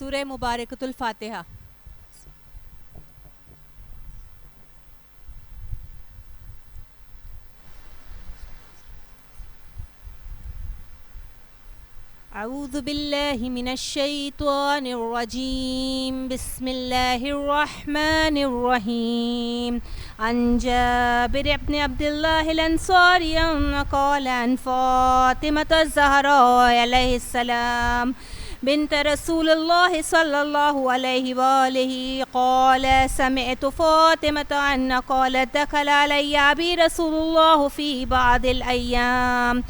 سورہ مبارکۃ الفاتحہ۔ اعوذ باللہ من الشیطان الرجیم، بسم اللہ الرحمن الرحیم۔ عن جابر بن عبد اللہ الانصاری قال عن فاطمة الزہراء علیہ السلام بنت رسول اللہ صلی اللہ علیہ وآلہ قال سمعت فاطمة أن قالت دخل علي أبي رسول الله في بعض الأيام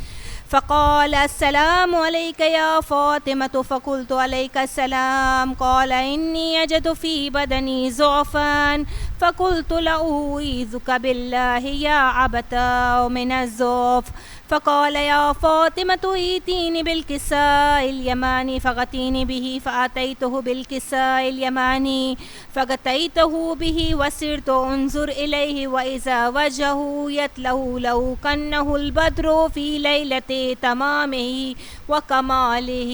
فقال السلام عليك يا فاطمة، فقلت عليك السلام، قال إني أجد في بدني ضعفا، فقلت لأعوذك بالله يا عبتا من الضعف، فقال يا فاطمة ائتيني بالكساء اليماني فغطيني به، فأتيته بالكساء اليماني فغطيته به وسرت أنظر إليه وإذا وجهه يتلو لو كأنه البدر في ليلة تمامه وكماله،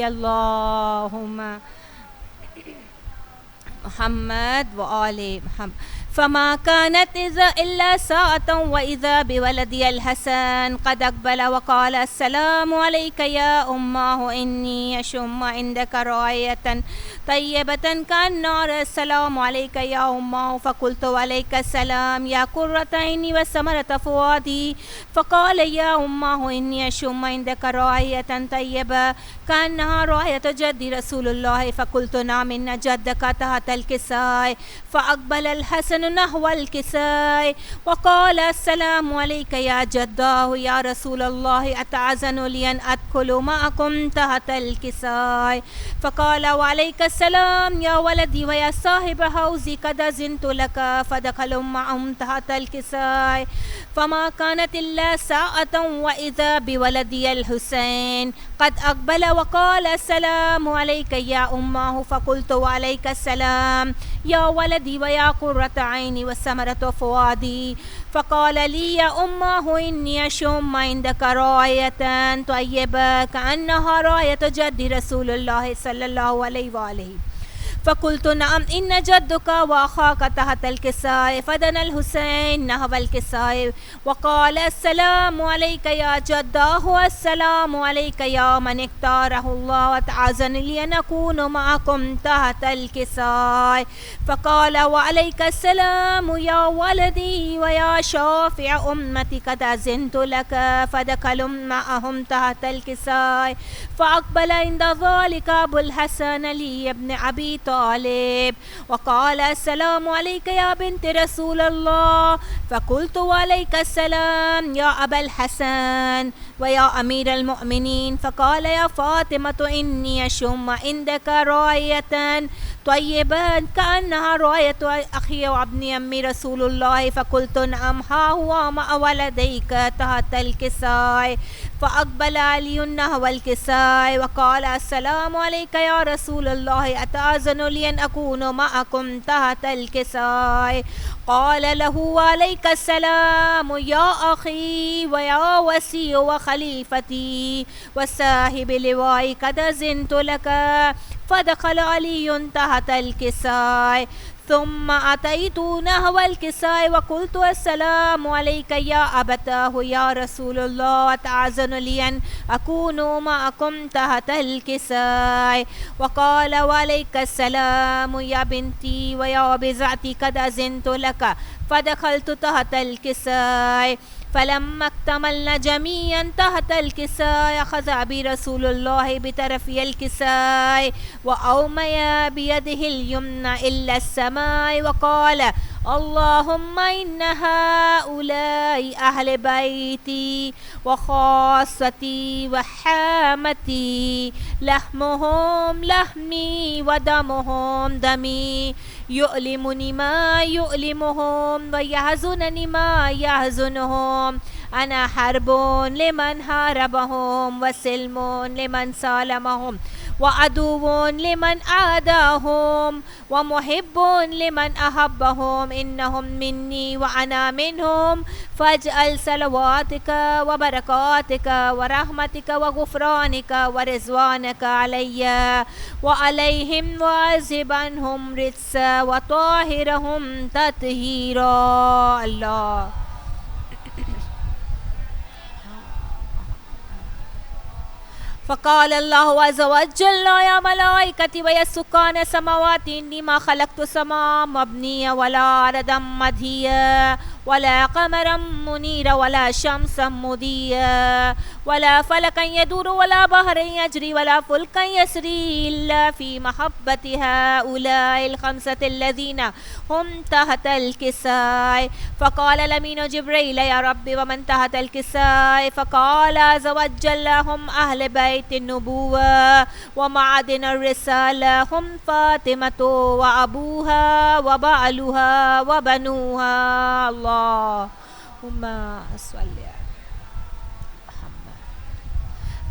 اللهم محمد وآل محمد۔ فما كانت إلا ساعة وإذا بولدي الحسن قد أقبل وقال السلام عليك يا أماه، إني أشم عندك رائحة طيبة كالنار، السلام عليك يا أماه، فقلت عليك السلام يا قرة عيني وثمرة فؤادي، فقال يا أماه إني أشم عندك رائحة طيبة كأنها رائحة جد رسول الله، فقلت نعم إن جدك تحت الكساء، فأقبل الحسن نحو الكساء وقال السلام عليك يا جداه يا رسول الله، أتعزن لي أن أدخل معكم تحت الكساء، فقال وعليك السلام يا ولدي ويا صاحب حوزي قد أذنت لك، فدخلوا معهم تحت الكساء، فما كانت إلا ساعة وإذا بولدي الحسين قد أقبل وقال السلام عليك يا أماه، فقلت وعليك السلام يا ولدي ويا قرة عيني وثمرة فؤادي، فقال لي يا أماه إني أشم عندك راية طيبة كأنها راية جد رسول الله صلى الله عليه وآله، فقلت نعم إن جدك وأخاك تحت الكساء، فدنا الحسين نحو الكساء وقال السلام عليك يا جداه، السلام عليك يا من اختاره الله، وتعزن لي أن أكون معكم تحت الكساء، فقال وعليك السلام يا ولدي ويا شافع أمتي قد أذنت لك، فدخلوا معهم تحت الكساء، فأقبل عند ذلك أبو الحسن علي بن أبي طالب وقال السلام عليك يا بنت رسول الله، فقلت وعليك السلام يا أبا الحسن ويا أمير المؤمنين، فقال يا فاطمة إني أشم عندك راية طيبة كأنها راية أخي وابن أمي رسول الله، فقلت نعم ها هو مع ولديك تحت الكساء، فأقبل علي نحو الكساء وقال السلام عليك يا رسول الله، أتأذن لي أن أكون معكم تحت الكساء، قال له عليك السلام يا أخي ويا وسي وخليفتي وصاحب لواء قد أذنت لك، فدخل علي تحت الكساء، ثم أتيت نحو الكساء وقلت السلام عليك يا أبتاه يا رسول الله، أتأذن لي أن أكون معكم تحت الكساء، وقال وعليك السلام يا بنتي ويا بزعتي قد أذنت لك، فدخلت تحت الكساء، فلما اكتملنا جميعا تحت الكساء أخذ أبي رسول الله بطرفي الكساء وأومي بيده اليمنى إلى السماء وقال اللهم إن هؤلاء أهل بيتي وخاصتي وحامتي، لحمهم لحمي ودمهم دمي، يؤلمني ما يؤلمهم ويحزنني ما يحزنهم، أنا حرب لمن حاربهم وسلم لمن سالمهم، وعدو لمن عاداهم ومحب لمن أحبهم إنهم مني وأنا منهم فاجعل صلواتك وبركاتك ورحمتك وغفرانك ورضوانك علي وعليهم واذهب عنهم رجسا وطاهرهم تطهيرا. الله. فقال الله عز وجل يا ملائكتي ويا سكان السماوات إني ما خلقت السماء مبنية ولا أرضا مدهية ولا قمرا منيرا ولا شمسا مضيا ولا فلكا يدور ولا بحرا يجري ولا فلكا يسري إلا في محبة هؤلاء الخمسة الذين هم تحت الكساء. فقال الأمين جبريل يا رب ومن تحت الكساء؟ فقال عز وجل هم أهل بيت النبوة ومعدن الرسالة هم فاطمة وأبوها وبعلها وبنوها. اللهم صل على محمد.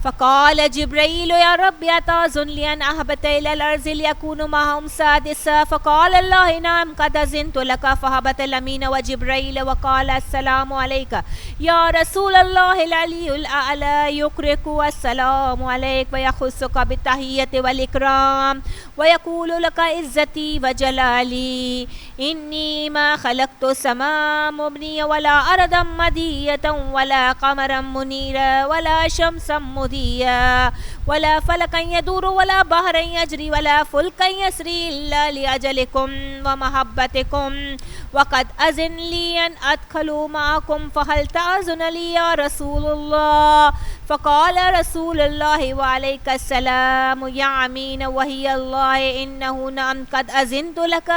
فقال جبريل يا رب أتأذن لي أن أهبط إلى الأرض ليكون معهم سادسا؟ فقال الله نعم قد أذنت لك. فهبط الأمين وجبريل وقال السلام عليك يا رسول الله العلي الأعلى يقرئك السلام عليك ويخصك بالتحية والإكرام ويقول لك عزتي وجلالي إني ما خلقت السماء مبنية ولا أرضا مدية ولا قمرا منيرا ولا شمسا مضيا ولا فلكا يدور ولا بحرا يجري ولا فلكا يسري إلا لأجلكم ومحبتكم وقد أذن لي أن أدخل معكم فهل تأذن لي يا رسول الله؟ فقال رسول الله وعليك السلام يا أمين وهي الله إنه نعم قد أذنت لك.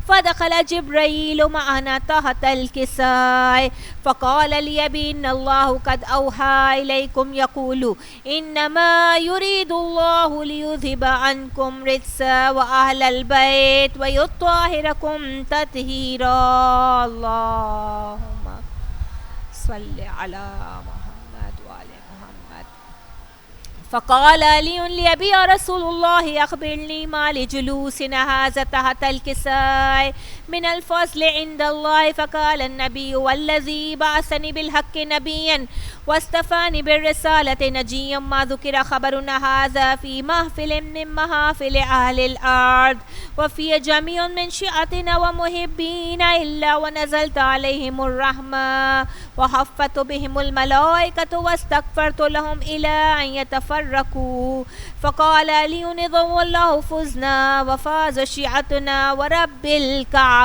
فدخل جبريل معنا تحت الكساء فقال لي بإن الله قد أوحى إليكم يقول إنما يريد الله ليذهب عنكم رجس وأهل البيت ويطهركم تطهيرا. اللهم صل على محمد وآل محمد. فقال علي لأبي يا رسول الله أخبرني ما لجلوسنا هذا تحت الكساء من الفضل عند الله؟ فقال النبي والذي بعثني بالحق نبيا واستفاني بالرسالة نجيا ما ذكر خبرنا هذا في محفل من محافل أهل الأرض وفي جميع من شيعتنا ومحبين إلا ونزلت عليهم الرحمة وحفت بهم الملائكة واستغفرت لهم إلى أن يتفرقوا. فقال علي نظم الله فزنا وفاز شيعتنا ورب الكعبة.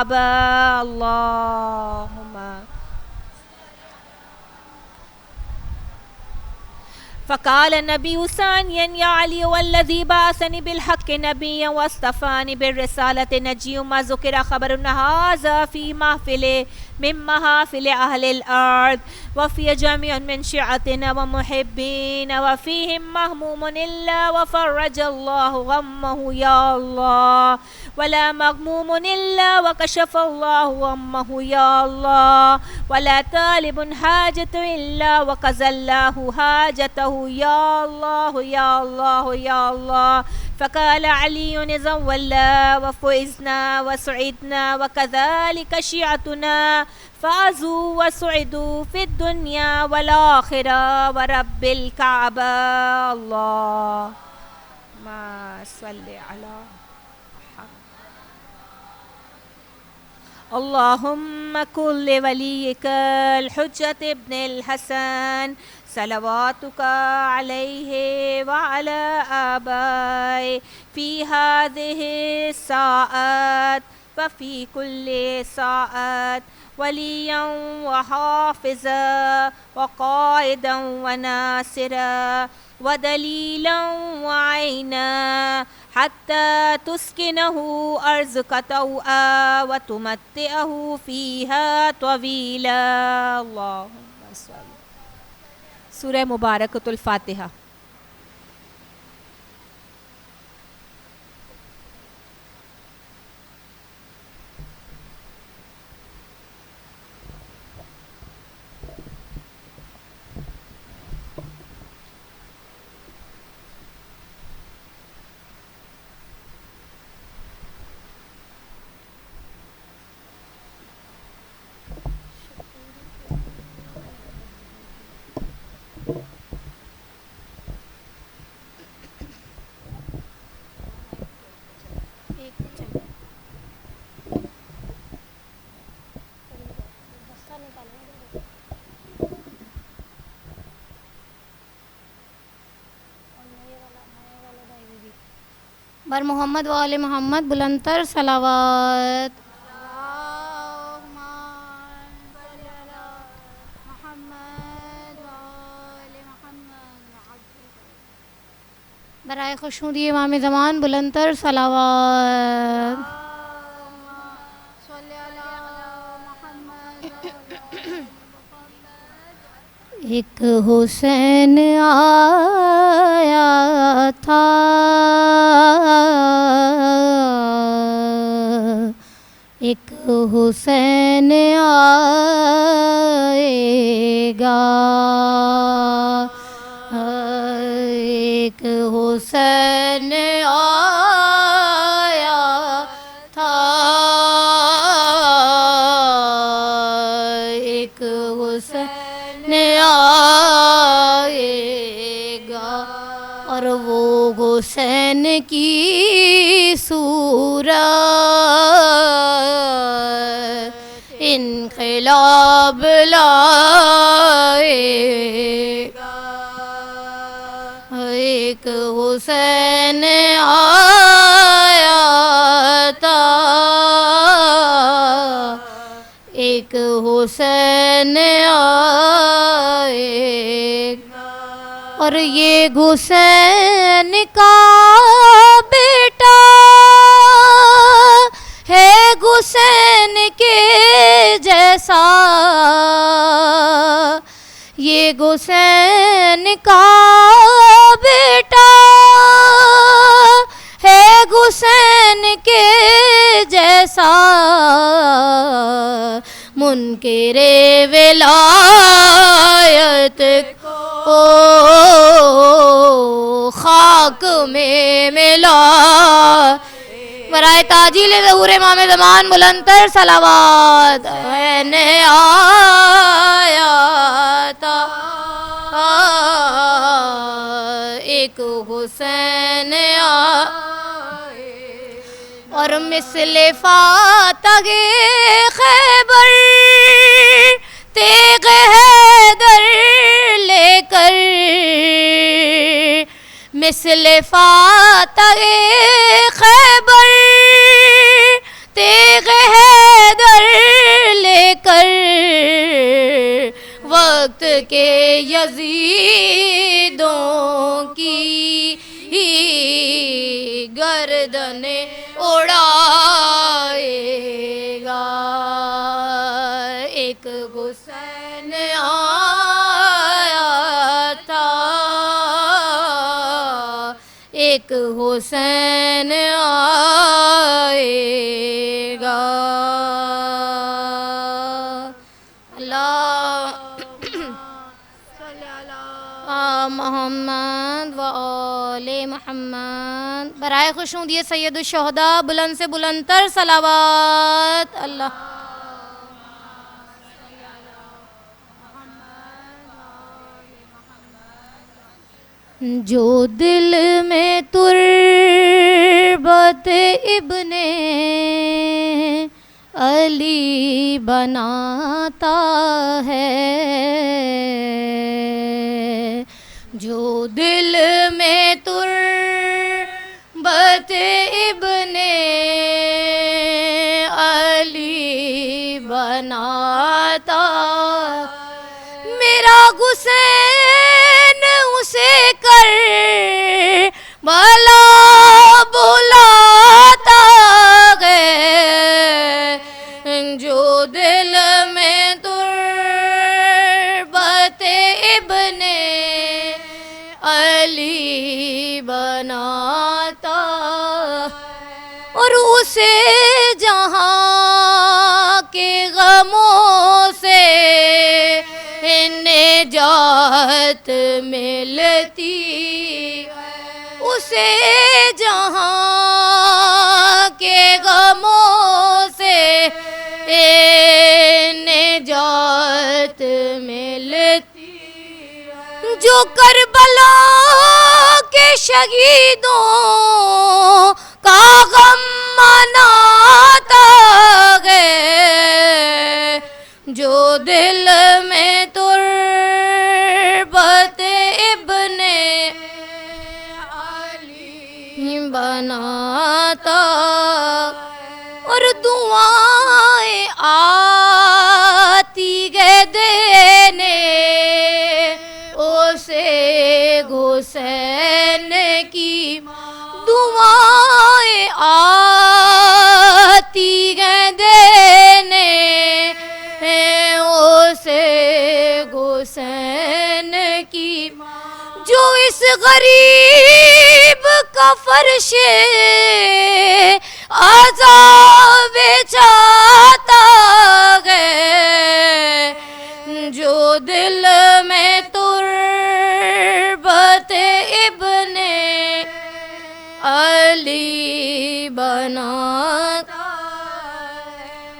اللهم. فقال النبي ثانيا يا علي والذي بعثني بالحق نبيا واصطفاني بالرسالة نجي ما ذكر خبرنا هذا في محفل من محافل أهل الأرض وفي جميع من شيعتنا ومحبين وفيهم مهموم إلا وفرج الله غمه يا الله ولا مغموم إلا وكشف الله غمه يا الله ولا طالب حاجة إلا وقضى الله حاجته يا الله يا الله يا الله. فقال علي نظم الله وفزنا وسعدنا وكذلك شيعتنا فازوا وسعدوا في الدنيا والآخرة ورب الكعبة. اللهم صل على محمد. اللهم كن لوليك الحجة ابن الحسن صلواتك عليه وعلى آبائه في هذه الساعات وفي كل ساعات وليا وحافظا وقائدا وناصرا ودليلا وعينا حتى تسكنه أرزك طوعا وتمتعه فيها طويلا. اللهم صل. سورہ مبارکۃ الفاتحہ. بر محمد و آل محمد بلند تر صلوات. برائے خوشنودی امام زمان بلند تر صلوات. ایک حسین آیا تھا ایک حسین آئے گا ایک حسین آیا تھا ایک حسین آئے گا اور وہ حسین کی صورت انقلاب لائے گا ایک حسین آیا تھا ایک حسین آئے گا اور یہ حسین کا بیٹا ہے حسین کے جیسا یہ حسین کا بیٹا ہے حسین کے جیسا منکر ولایت کو خاک میں ملا برائے تاجیل ظہور امام زمان بلند تر صلوات. حسین آیا تھا ایک حسین آئے اور مثل فاتح خیبر تیغ حیدر لے کر مثل فاتح خیبر تیغ حیدر لے کر وقت کے یزیدوں کی گردنیں اڑائے گا ایک حسین آیا تھا ایک حسین آئے گا. محمد و آل محمد برائے خوشنودی سید الشہداء بلند سے بلند تر صلوات. اللہ جو دل میں تربت ابن علی بناتا ہے جو دل میں تربت ابن علی بناتا میرا حسین اسے کر بلا بلاتا ہے جو دل میں تربت ابن علی بناتا اور اسے جہاں کے غموں سے نجات ملتی اسے جہاں کے غموں سے نجات ملتی جو کربلا کے شہیدوں کا غم مناتا ہے جو دل میں تربت ابن علی بناتا اور دعائیں آتی گئے دینے اسے حسین کی دعائیں آتی گئے دینے اسے حسین کی جو اس غریب کا فرش عذاب چاہتا ہے جو دل میں تربت ابن علی بناتا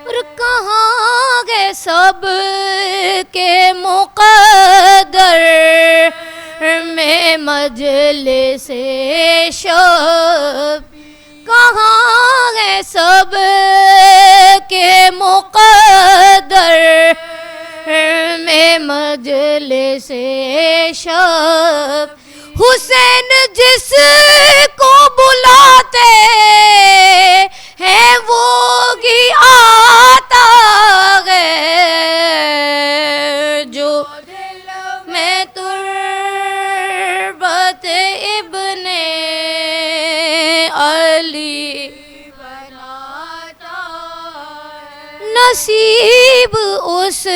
اور کہاں گئے سب کے مقدر میں مجلس شب کہاں گئے سب کے مقدر میں مجلس شب حسین جس کو بلاتے ہیں وہ ہی آتا ہے جو دل میں تربت ابن علی بناتا نصیب اس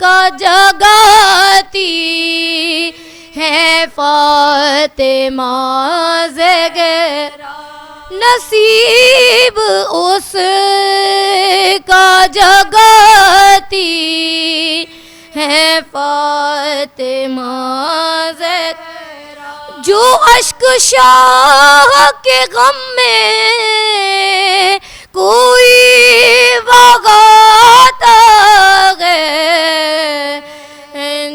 کا جگاتی ہے فاطمہ زہرا نصیب اس کا جگاتی ہے فاطمہ زہرا جو اشک شاہ کے غم میں کوئی وغاتا ہے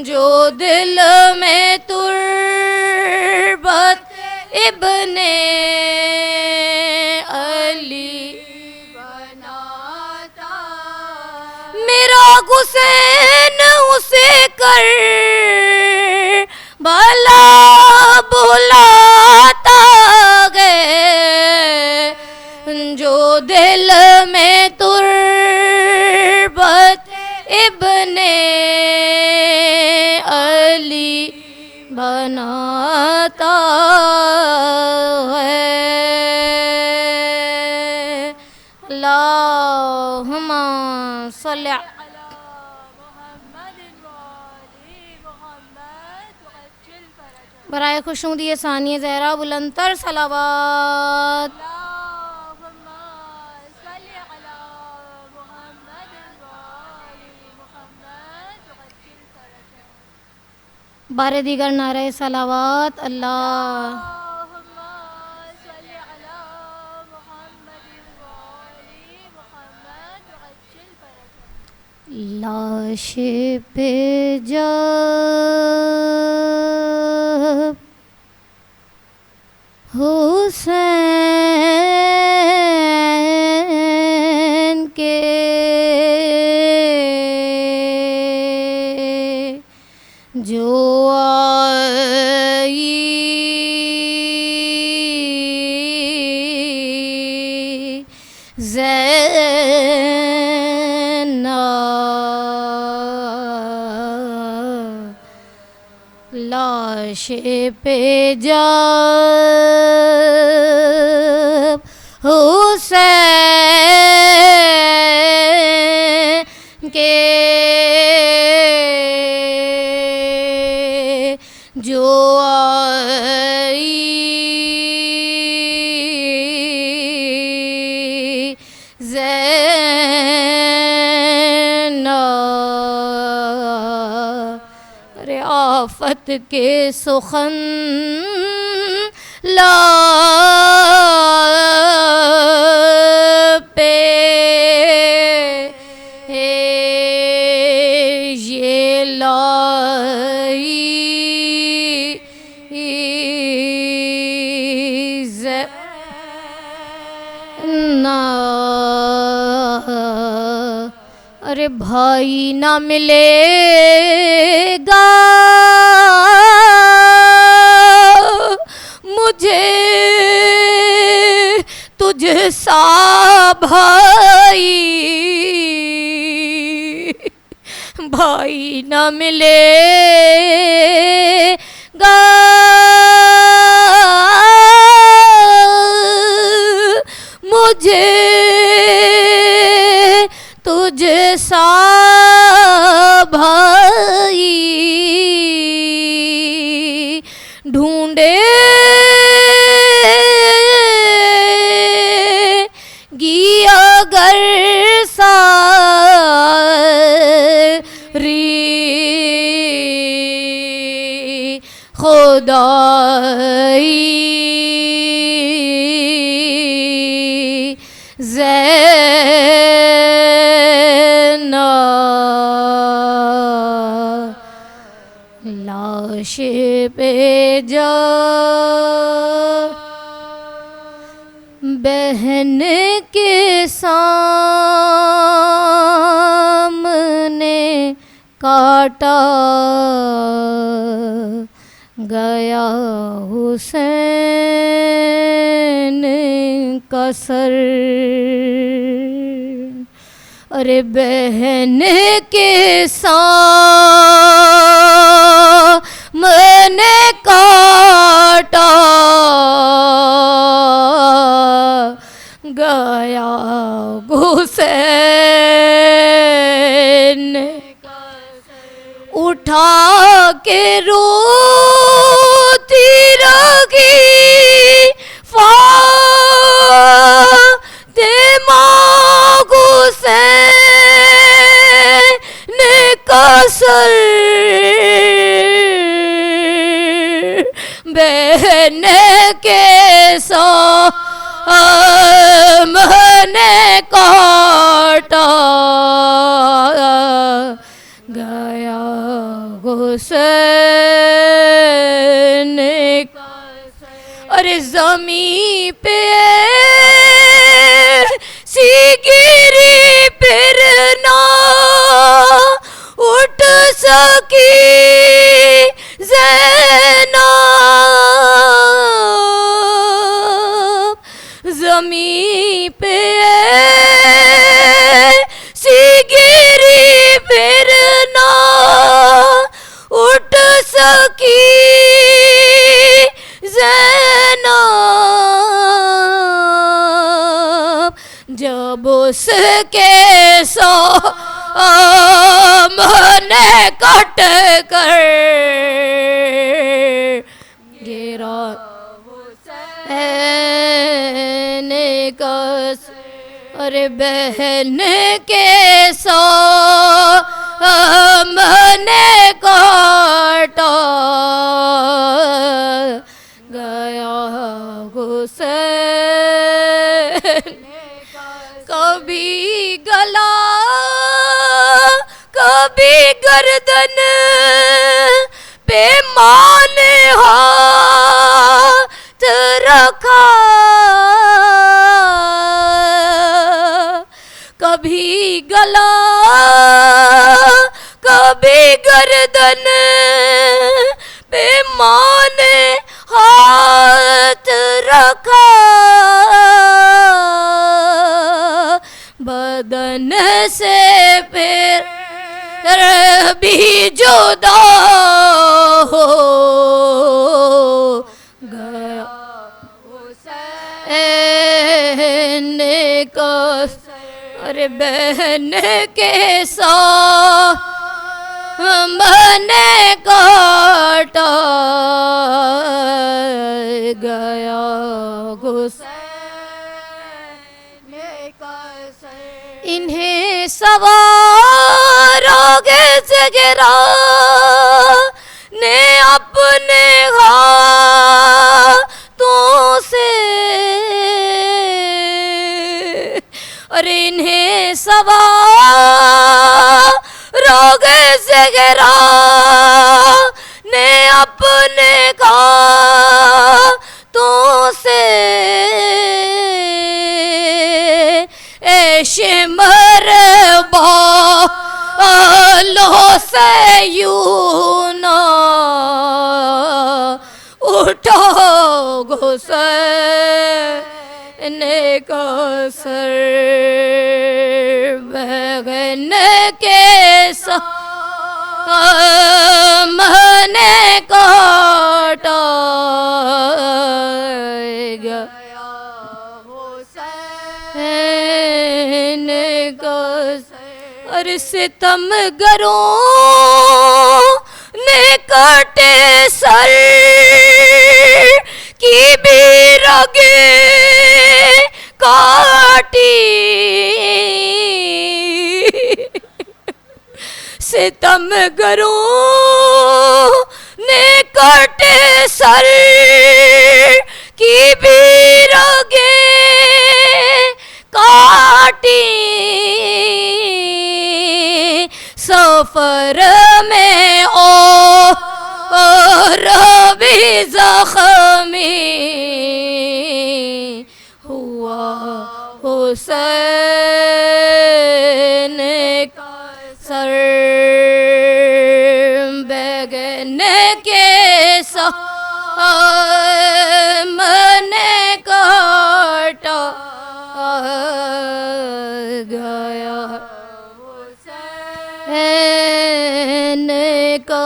جو دل میں تربت ابن علی بناتا میرا حسین اسے کر بھلا بلاتا ہے جو دل میں تربت ابن علی بناتا ہے اللہم صلی برائے خوشنودی ثانی زہرا بلندتر صلوات بار دیگر نعرہ صلوات اللہ لاش پہ جب حسین کے جو آئی زینب لاش پہ جب حسین کے جو آئی زینب آفت کے سخن لب پہ یہ لائی ارے بھائی نہ ملے گا مجھے سا بھائی بھائی نہ ملے گا مجھے تجھ سا بھائی ڈھونڈے گی اگر ساری خدائی زینب لاش پہ جا بہن کے سامنے کاٹا گیا حسین کا سر ارے بہن کے سامنے کاٹا گیا حسین اٹھا کے روتی رہی فاطمہ حسین کا سر بہن کے سامنے کاٹا گیا حسین ارے زمین پہ سی گری پھر نہ اٹھ سکی زینب زمین پہ سی گری پھر نہ اٹھ سکی زینب جب اس کے سامنے کٹ کر گرا حسین کا ارے بہن کے سامنے کاٹا گیا حسین کبھی گلا کبھی گردن پہ مان ہاتھ رکھا کبھی گلا کبھی گردن پہ مان ہاتھ رکھا بدن سے پھر بھی جدا ہو گیا حسین کا ارے بہن کے سامنے کاٹا گیا حسین کا انہیں سوار آگے سے گرا نے اپنے ہاتھوں سے اور انہیں سوار آگے سے گرا نے اپنے ہاتھوں سے شمر بالوں سے یوں نہ اٹھا حسین کو سر بہن کے سامنے کاٹا گیا حسین کو اور ستم گروں نے کاٹے سر کی بھی رگے کاٹی ستم گروں نے کاٹے سر کی بھی رگے کاٹی سفر میں اور بھی زخمی ہوا حسین کا سر بیگن کے سامنے کاٹا گیا حسین کا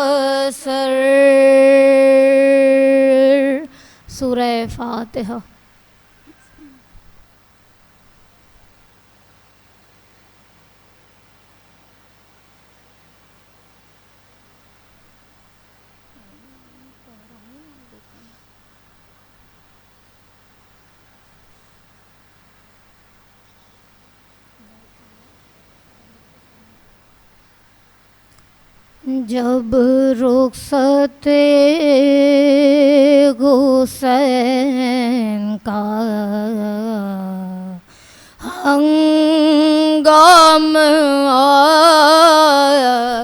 سر. سورہ فاتحہ. جب رخصت حسین کا ہنگام آیا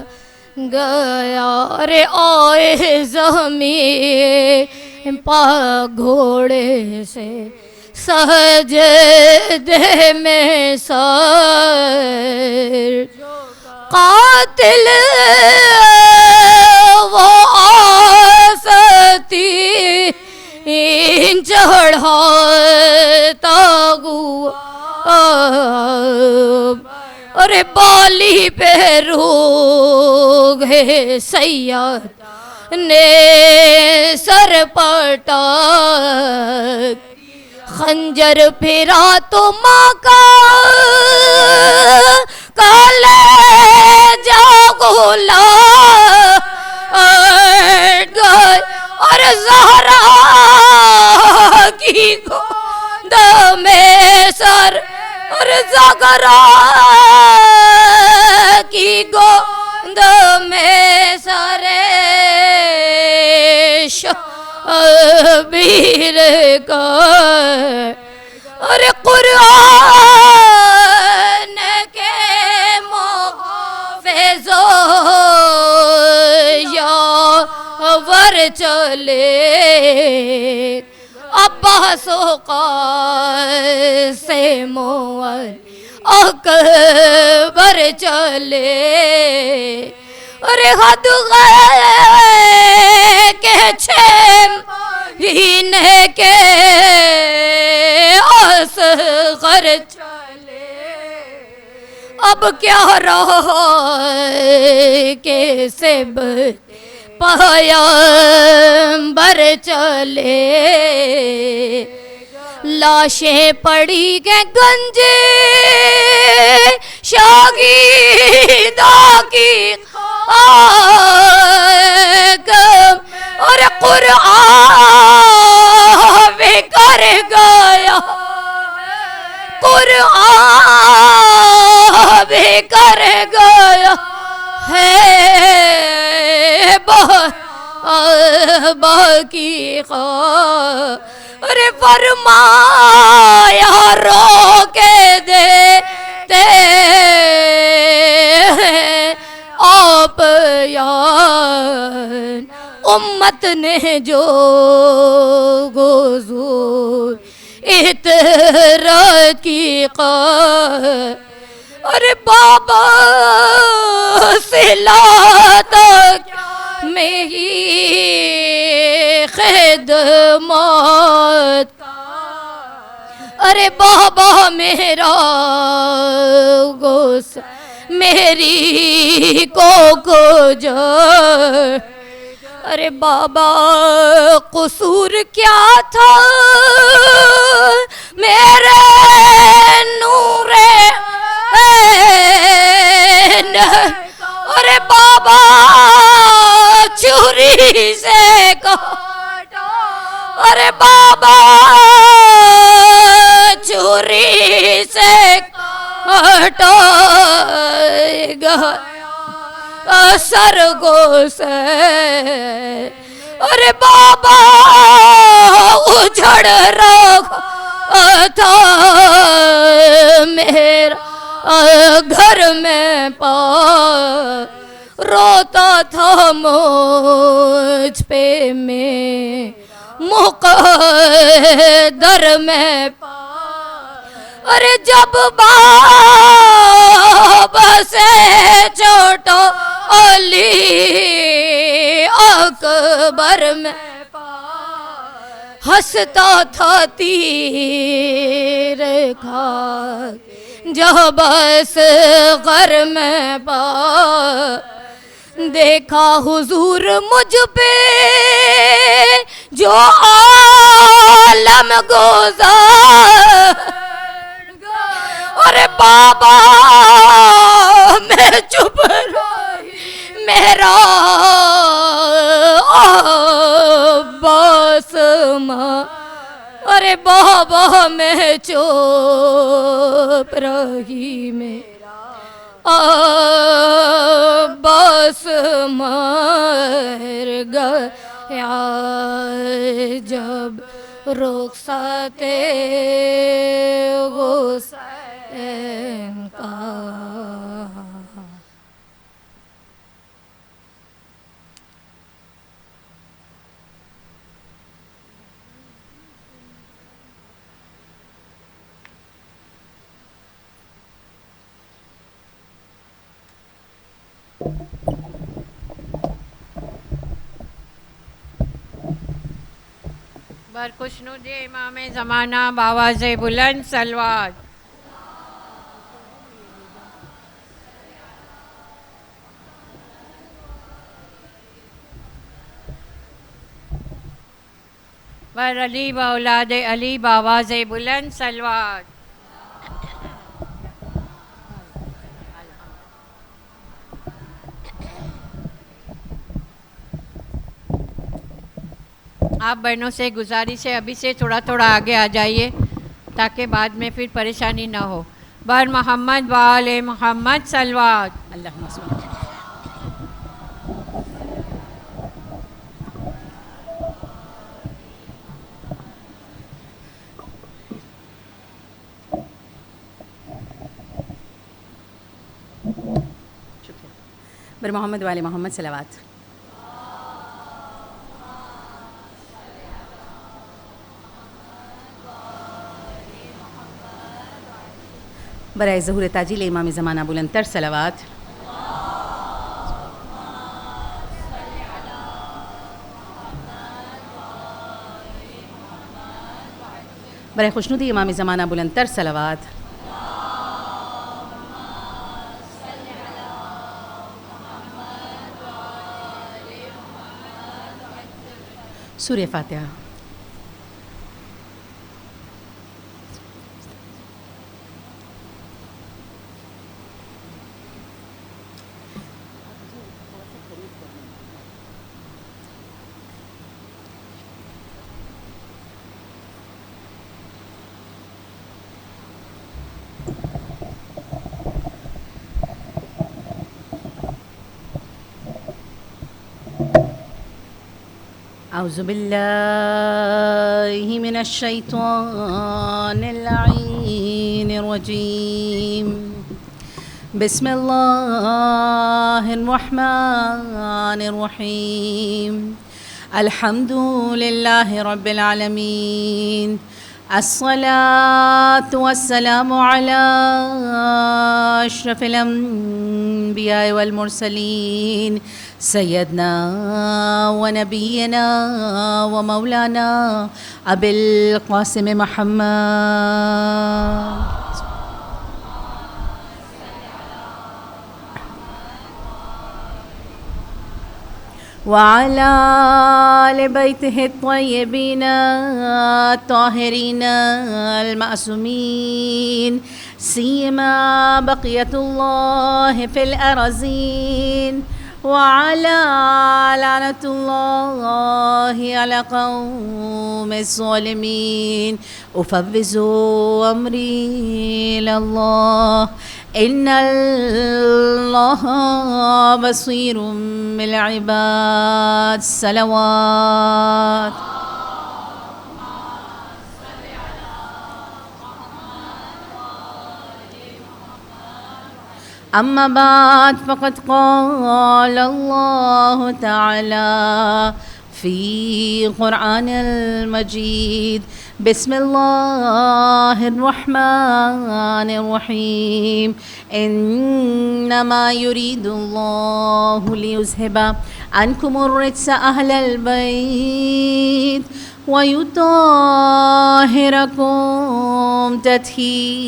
گیا رے آئے زمین پا گھوڑے سے سجدے میں سر قاتل وہ آستین چڑھاتا ہوا اور بالی پہ روگے سید نے سر پٹا خنجر پھرا تو ماں کا کالے جا گولا گئے اور زہرا کی گود میں سر اور زغرا کی گود میں سر شبیر کا اور قرآن کے محافظ یا ور چلے عباس و قاسم اکبر چلے اور حد گئے کہ چھ مہینے کے اصغر چلے اب کیا رہا کہ سب پیغمبر چلے لاشیں پڑی گئے گنج شاگیدہ کی آگم اور قرآن بھی کر گیا قرآن بھی کر گیا ہے باقی اور فرمایا رو کے دیتے آپ یار امت نے جو گزور اطرت کی اور بابا صلات میں ہی خدمات ارے بابا میرا غصہ میری کو جو، ارے بابا قصور کیا تھا میرے نور عین، ارے بابا چھری سے کاٹا، ارے بابا چھری سے کاٹا گیا سرگو سے، ارے بابا اجھڑ رہا تھا میرا گھر میں پا، روتا تھا مجھ پہ میں مقدر میں پا، ارے جب بابا سے چھوٹا علی اکبر میں ہنستا تھا تیر کھا، جب اس غر میں پا دیکھا حضور مجھ پہ جو عالم گزار، ارے بابا میں چپ رہی، میرا عباس ماں، ارے بابا میں چپ رہی، میرا عباس مر گیا جب رخصت حسین کا۔ برخشنود امام زمانہ بآواز بلند صلوات۔ بر علی و اولاد علی بآواز بلند صلوات۔ آپ بہنوں سے گزارش ہے ابھی سے تھوڑا تھوڑا آگے آ جائیے تاکہ بعد میں پھر پریشانی نہ ہو۔ بر محمد و آل محمد صلوات۔ اللہم صل علی بر محمد و آل محمد صلوات۔ برائے ظہور تاجیل امام زمانہ بلند تر صلوات۔ برائے خوشنودی امام زمانہ بلند تر صلوات۔ سورہ فاتحہ۔ اعوذ باللہ من الشیطان اللعین الرجیم، بسم اللہ الرحمن الرحیم، الحمد للہ رب العالمین، الصلاة والسلام علی اشرف الانبیاء والمرسلین، سيدنا ونبينا ومولانا أبي القاسم محمد وعلى آل بيته الطيبين الطاهرين المعصومين سيما بقية الله في الأرضين وعلى لعنة الله على قوم الظالمين أفوض أمري إلى الله إن الله بصير بالعباد صلوات أما بعد فقد قال الله تعالى في قرآن المجيد بسم الله الرحمن الرحيم إنما يريد الله ليذهب عنكم الرجس أهل البيت ويطهركم تطهيرا.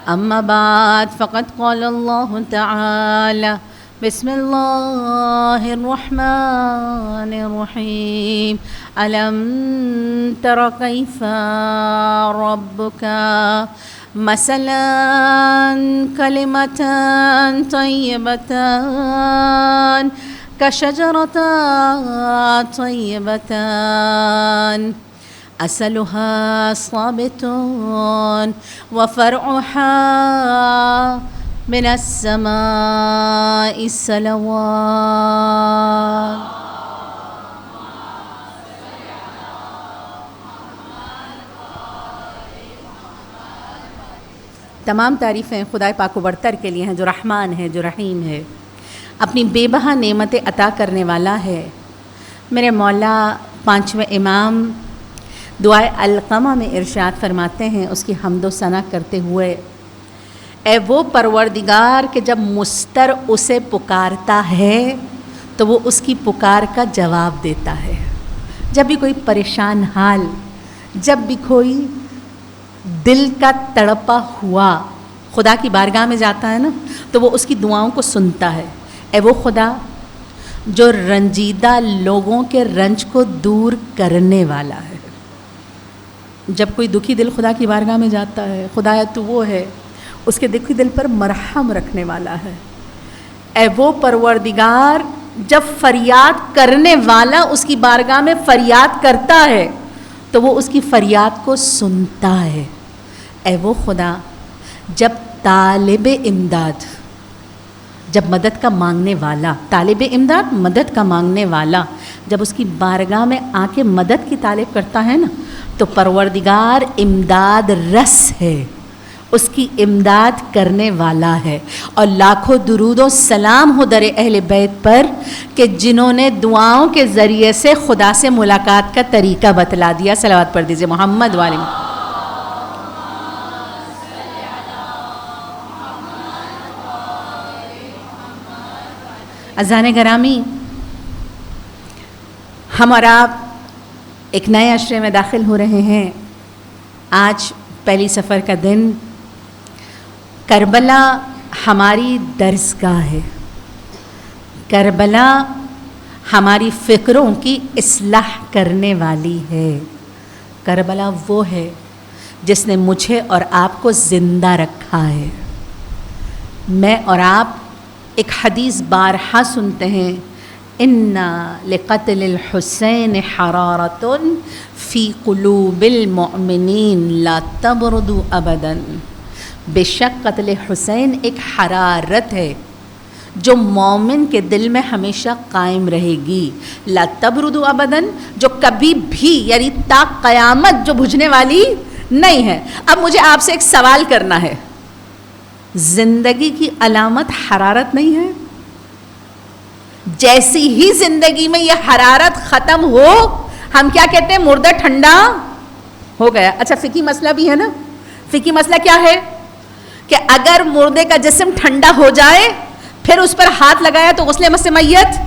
أما بعد فقد قال الله تعالى بسم الله الرحمن الرحيم ألم تر كيف ربك مثلا كلمة طيبة كشجرة طيبة أصلها ثابت وفرعها من السماء الصلوات. تمام تعریفیں خدائے پاک و برتر کے لیے ہیں جو رحمان ہے، جو رحیم ہے، اپنی بے بہا نعمتیں عطا کرنے والا ہے. میرے مولا پانچویں امام دعائے القمہ میں ارشاد فرماتے ہیں اس کی حمد و ثنا کرتے ہوئے، اے وہ پروردگار کہ جب مضطر اسے پکارتا ہے تو وہ اس کی پکار کا جواب دیتا ہے. جب بھی کوئی پریشان حال، جب بھی کوئی دل کا تڑپا ہوا خدا کی بارگاہ میں جاتا ہے نا تو وہ اس کی دعاؤں کو سنتا ہے. اے وہ خدا جو رنجیدہ لوگوں کے رنج کو دور کرنے والا ہے. جب کوئی دکھی دل خدا کی بارگاہ میں جاتا ہے، خدایا تو وہ ہے اس کے دکھی دل پر مرحم رکھنے والا ہے. اے وہ پروردگار جب فریاد کرنے والا اس کی بارگاہ میں فریاد کرتا ہے تو وہ اس کی فریاد کو سنتا ہے. اے وہ خدا جب طالب امداد، جب مدد کا مانگنے والا، طالب امداد مدد کا مانگنے والا جب اس کی بارگاہ میں آ کے مدد کی طالب کرتا ہے نا تو پروردگار امداد رس ہے، اس کی امداد کرنے والا ہے. اور لاکھوں درود و سلام ہو در اہل بیت پر کہ جنہوں نے دعاؤں کے ذریعے سے خدا سے ملاقات کا طریقہ بتلا دیا. صلوات پڑھ دیجیے محمد والے. اذان گرامی، ہم اور آپ ایک نئے عشرے میں داخل ہو رہے ہیں. آج پہلی سفر کا دن. کربلا ہماری درسگاہ ہے، کربلا ہماری فکروں کی اصلاح کرنے والی ہے. کربلا وہ ہے جس نے مجھے اور آپ کو زندہ رکھا ہے. میں اور آپ ایک حدیث بارہا سنتے ہیں، اِنَّ لِقَتْلِ الْحُسَيْنِ حَرَارَةٌ فِي قُلُوبِ الْمُؤْمِنِينَ لَا تَبْرُدُ أَبَدًا. بے شک قتل حسین ایک حرارت ہے جو مومن کے دل میں ہمیشہ قائم رہے گی. لا تبرد ابدا، جو کبھی بھی یعنی تا قیامت جو بجھنے والی نہیں ہے. اب مجھے آپ سے ایک سوال کرنا ہے، زندگی کی علامت حرارت نہیں ہے؟ جیسی ہی زندگی میں یہ حرارت ختم ہو، ہم کیا کہتے ہیں؟ مردہ ٹھنڈا ہو گیا. اچھا فقہی مسئلہ بھی ہے نا. فقہی مسئلہ کیا ہے کہ اگر مردے کا جسم ٹھنڈا ہو جائے پھر اس پر ہاتھ لگایا تو غسل مس میت.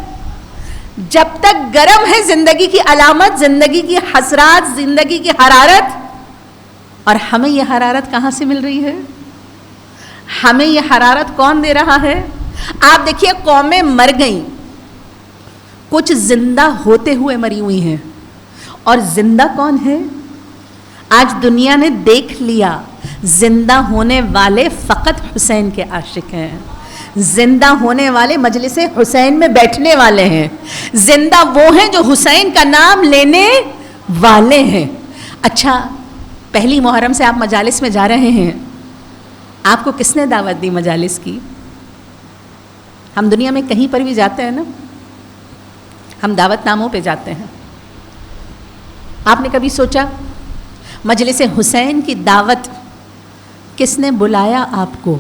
جب تک گرم ہے زندگی کی علامت, زندگی کی حسرات, زندگی کی حرارت. اور ہمیں یہ حرارت کہاں سے مل رہی ہے؟ ہمیں یہ حرارت کون دے رہا ہے؟ آپ دیکھیے قومیں مر گئیں, کچھ زندہ ہوتے ہوئے مری ہوئی ہیں. اور زندہ کون ہے؟ آج دنیا نے دیکھ لیا زندہ ہونے والے فقط حسین کے عاشق ہیں. زندہ ہونے والے مجلس حسین میں بیٹھنے والے ہیں. زندہ وہ ہیں جو حسین کا نام لینے والے ہیں. اچھا پہلی محرم سے آپ مجالس میں جا رہے ہیں, آپ کو کس نے دعوت دی مجالس کی؟ ہم دنیا میں کہیں پر بھی جاتے ہیں نا, ہم دعوت ناموں پہ جاتے ہیں. آپ نے کبھی سوچا مجلس حسین کی دعوت کس نے بلایا آپ کو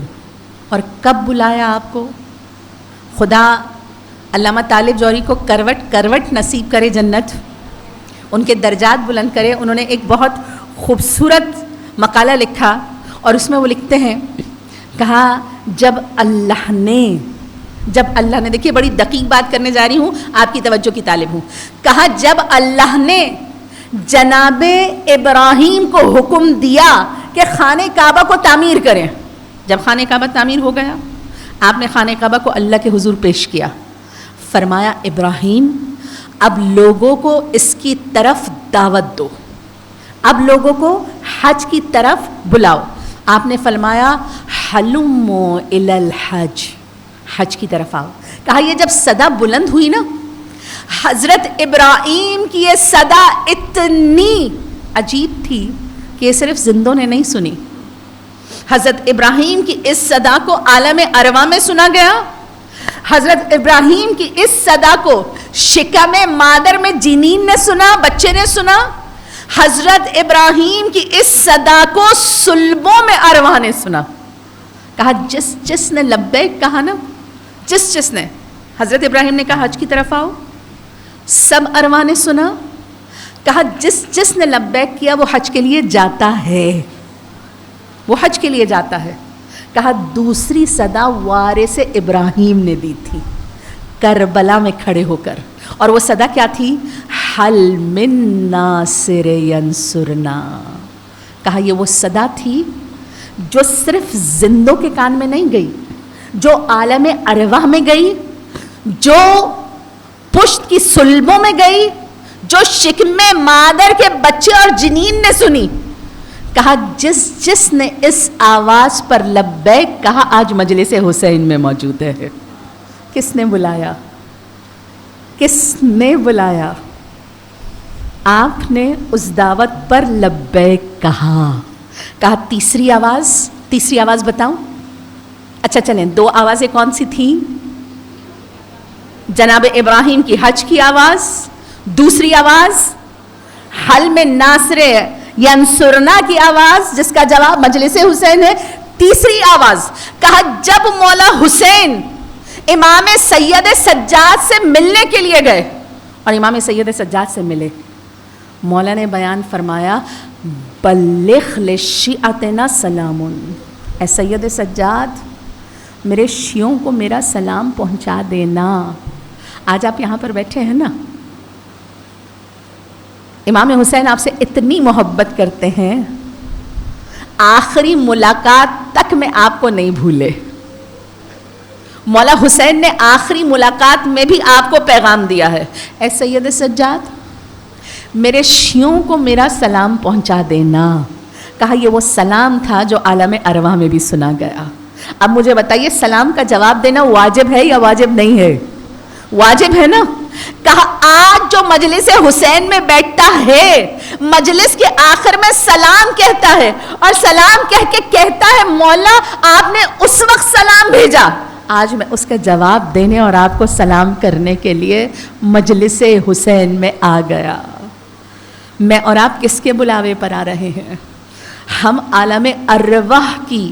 اور کب بلایا آپ کو؟ خدا علامہ طالب جوہری کو کروٹ کروٹ نصیب کرے جنت, ان کے درجات بلند کرے. انہوں نے ایک بہت خوبصورت مقالہ لکھا اور اس میں وہ لکھتے ہیں, کہا جب اللہ نے دیکھیے بڑی دقیق بات کرنے جا رہی ہوں, آپ کی توجہ کی طالب ہوں. کہا جب اللہ نے جناب ابراہیم کو حکم دیا کہ خانہ کعبہ کو تعمیر کریں, جب خانہ کعبہ تعمیر ہو گیا آپ نے خانہ کعبہ کو اللہ کے حضور پیش کیا, فرمایا ابراہیم اب لوگوں کو اس کی طرف دعوت دو, اب لوگوں کو حج کی طرف بلاؤ. آپ نے فرمایا حلموا الی الحج, حج کی طرف آؤ. کہا یہ جب صدا بلند ہوئی نا, حضرت ابراہیم کی یہ صدا اتنی عجیب تھی کہ یہ صرف زندوں نے نہیں سنی. حضرت ابراہیم کی اس صدا کو عالم ارواح میں سنا گیا. حضرت ابراہیم کی اس صدا کو شکم مادر میں جنین نے سنا, بچے نے سنا. حضرت ابراہیم کی اس صدا کو صلبوں میں ارواح نے سنا. کہا جس نے لبیک کہا نا, جس نے حضرت ابراہیم نے کہا حج کی طرف آؤ, سب ارواح نے سنا. کہا جس نے لبیک کیا وہ حج کے لیے جاتا ہے, وہ حج کے لیے جاتا ہے. کہا دوسری صدا وارث ابراہیم نے دی تھی کربلا میں کھڑے ہو کر, اور وہ صدا کیا تھی؟ حل من ناصر ینصرنا. کہا یہ وہ صدا تھی جو صرف زندوں کے کان میں نہیں گئی, جو عالم ارواح میں گئی, جو پشت کی صلبوں میں گئی, جو شکم مادر کے بچے اور جنین نے سنی. کہا جس نے اس آواز پر لبیک کہا آج مجلس حسین میں موجود ہے. کس نے بلایا؟ کس نے بلایا؟ آپ نے اس دعوت پر لبیک کہا. کہا تیسری آواز بتاؤں؟ اچھا چلیں, دو آوازیں کون سی تھیں؟ جناب ابراہیم کی حج کی آواز, دوسری آواز حل میں ناصر ینصرنا کی آواز جس کا جواب مجلس حسین ہے. تیسری آواز کہا جب مولا حسین امام سید سجاد سے ملنے کے لیے گئے اور امام سید سجاد سے ملے, مولا نے بیان فرمایا بلغ للشیعتنا سلام, اے سید سجاد میرے شیعوں کو میرا سلام پہنچا دینا. آج آپ یہاں پر بیٹھے ہیں نا, امام حسین آپ سے اتنی محبت کرتے ہیں, آخری ملاقات تک میں آپ کو نہیں بھولے. مولا حسین نے آخری ملاقات میں بھی آپ کو پیغام دیا ہے, اے سید سجاد میرے شیعوں کو میرا سلام پہنچا دینا. کہا یہ وہ سلام تھا جو عالم ارواح میں بھی سنا گیا. اب مجھے بتائیے سلام کا جواب دینا واجب ہے یا واجب نہیں ہے؟ واجب ہے نا. کہا آج جو مجلس حسین میں بیٹھتا ہے مجلس کے آخر میں سلام کہتا ہے, اور سلام کہہ کے کہتا ہے مولا آپ نے اس وقت سلام بھیجا, آج میں اس کا جواب دینے اور آپ کو سلام کرنے کے لیے مجلس حسین میں آ گیا. میں اور آپ کس کے بلاوے پر آ رہے ہیں؟ ہم عالم ارواح کی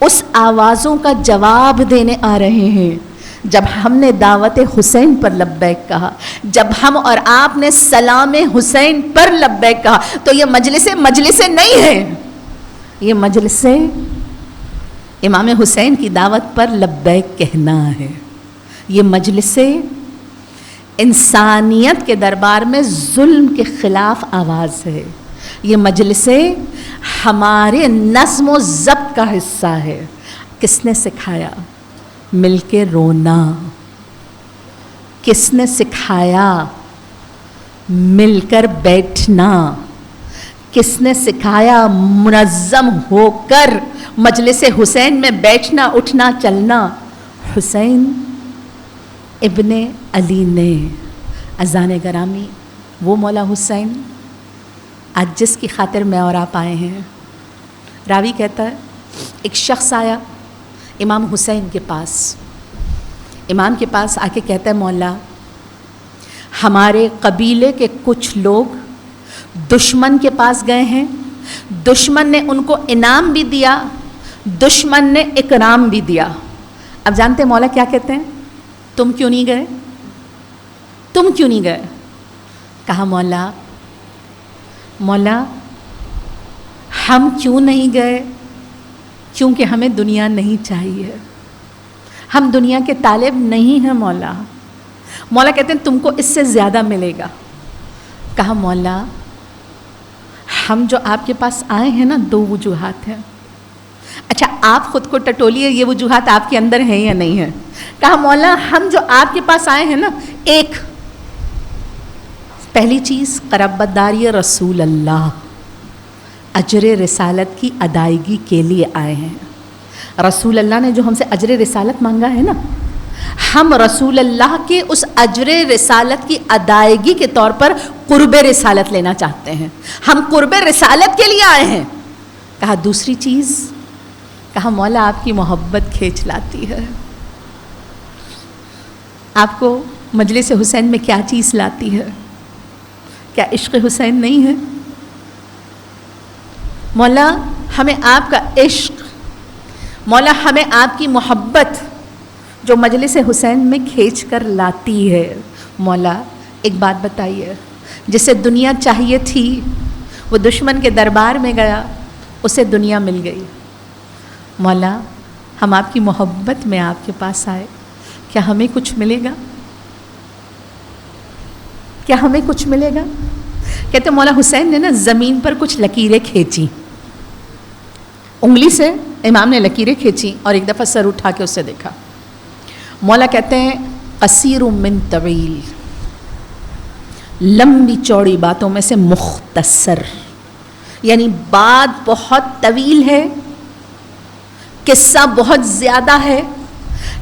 اس آوازوں کا جواب دینے آ رہے ہیں جب ہم نے دعوت حسین پر لبیک کہا، جب ہم اور آپ نے سلام حسین پر لبیک کہا، تو یہ مجلس نہیں ہے، یہ مجلس امام حسین کی دعوت پر لبیک کہنا ہے. یہ مجلس انسانیت کے دربار میں ظلم کے خلاف آواز ہے. یہ مجلس ہمارے نظم و ضبط کا حصہ ہے. کس نے سکھایا مل کے رونا؟ کس نے سکھایا مل کر بیٹھنا؟ کس نے سکھایا منظم ہو کر مجلس حسین میں بیٹھنا اٹھنا چلنا؟ حسین ابن علی نے. اذان گرامی، وہ مولا حسین آج جس کی خاطر میں اور آپ آئے ہیں. راوی کہتا ہے ایک شخص آیا امام حسین کے پاس، امام کے پاس آ کے کہتا ہے مولا ہمارے قبیلے کے کچھ لوگ دشمن کے پاس گئے ہیں، دشمن نے ان کو انعام بھی دیا، دشمن نے اکرام بھی دیا. اب جانتے ہیں مولا کیا کہتے ہیں؟ تم کیوں نہیں گئے؟ تم کیوں نہیں گئے؟ کہا مولا ہم کیوں نہیں گئے؟ کیونکہ ہمیں دنیا نہیں چاہیے، ہم دنیا کے طالب نہیں ہیں مولا. مولا کہتے ہیں تم کو اس سے زیادہ ملے گا. کہا مولا ہم جو آپ کے پاس آئے ہیں نا 2 وجوہات ہیں. اچھا آپ خود کو ٹٹولیے، یہ وجوہات آپ کے اندر ہیں یا نہیں ہیں؟ کہا مولا ہم جو آپ کے پاس آئے ہیں نا، ایک پہلی چیز قربت داری رسول اللہ، اجر رسالت کی ادائیگی کے لیے آئے ہیں. رسول اللہ نے جو ہم سے اجر رسالت مانگا ہے نا، ہم رسول اللہ کے اس اجر رسالت کی ادائیگی کے طور پر قرب رسالت لینا چاہتے ہیں. ہم قرب رسالت کے لیے آئے ہیں. کہا دوسری چیز، کہا مولا آپ کی محبت کھینچ لاتی ہے. آپ کو مجلس حسین میں کیا چیز لاتی ہے؟ کیا عشق حسین نہیں ہے؟ مولا ہمیں آپ کا عشق، مولا ہمیں آپ کی محبت جو مجلس حسین میں کھینچ کر لاتی ہے. مولا ایک بات بتائیے، جسے دنیا چاہیے تھی وہ دشمن کے دربار میں گیا، اسے دنیا مل گئی. مولا ہم آپ کی محبت میں آپ کے پاس آئے، کیا ہمیں کچھ ملے گا؟ کیا ہمیں کچھ ملے گا؟ کہتے مولا حسین نے نا زمین پر کچھ لکیریں کھینچی، انگلی سے امام نے لکیریں کھینچی اور ایک دفعہ سر اٹھا کے اسے دیکھا. مولا کہتے ہیں قصیر من طویل، لمبی چوڑی باتوں میں سے مختصر، یعنی بات بہت طویل ہے، قصہ بہت زیادہ ہے،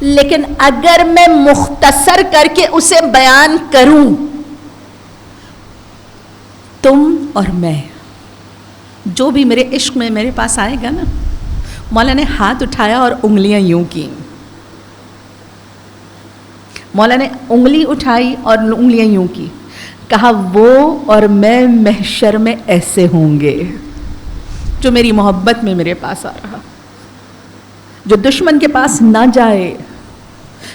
لیکن اگر میں مختصر کر کے اسے بیان کروں، تم اور میں، جو بھی میرے عشق میں میرے پاس آئے گا نا، مولا نے ہاتھ اٹھایا اور انگلیاں یوں کی. مولا نے انگلی اٹھائی اور انگلیاں یوں کی. کہا وہ اور میں محشر میں ایسے ہوں گے، جو میری محبت میں میرے پاس آ رہا، جو دشمن کے پاس نہ جائے،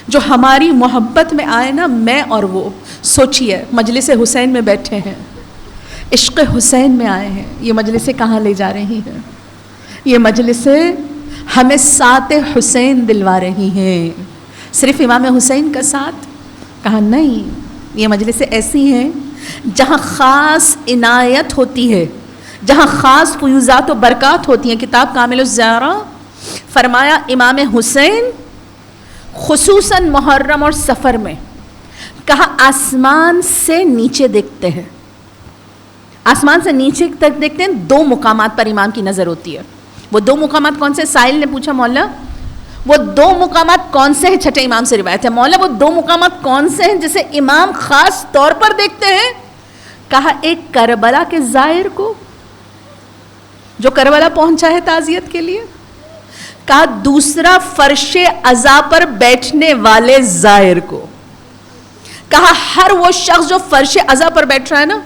جو ہماری محبت میں آئے نا، میں اور وہ. سوچئے مجلس حسین میں بیٹھے ہیں، عشق حسین میں آئے ہیں. یہ مجلسیں کہاں لے جا رہی ہیں؟ یہ مجلسیں ہمیں ساتھ حسین دلوا رہی ہیں. صرف امام حسین کا ساتھ؟ کہا نہیں، یہ مجلسیں ایسی ہیں جہاں خاص عنایت ہوتی ہے، جہاں خاص فیوزات و برکات ہوتی ہیں. کتاب کامل الزہرا فرمایا امام حسین خصوصاً محرم اور سفر میں، کہا آسمان سے نیچے دیکھتے ہیں، آسمان سے نیچے تک دیکھتے ہیں. 2 مقامات پر امام کی نظر ہوتی ہے. وہ 2 مقامات کون سے؟ سائل نے پوچھا مولا وہ 2 مقامات کون سے ہیں؟ چھٹے امام سے روایت ہے. مولا وہ 2 مقامات کون سے ہیں جسے امام خاص طور پر دیکھتے ہیں؟ کہا ایک کربلا کے زائر کو جو کربلا پہنچا ہے تعزیت کے لیے، کہا دوسرا فرش عزا پر بیٹھنے والے زائر کو. کہا ہر وہ شخص جو فرش عزا پر بیٹھ رہا ہے نا،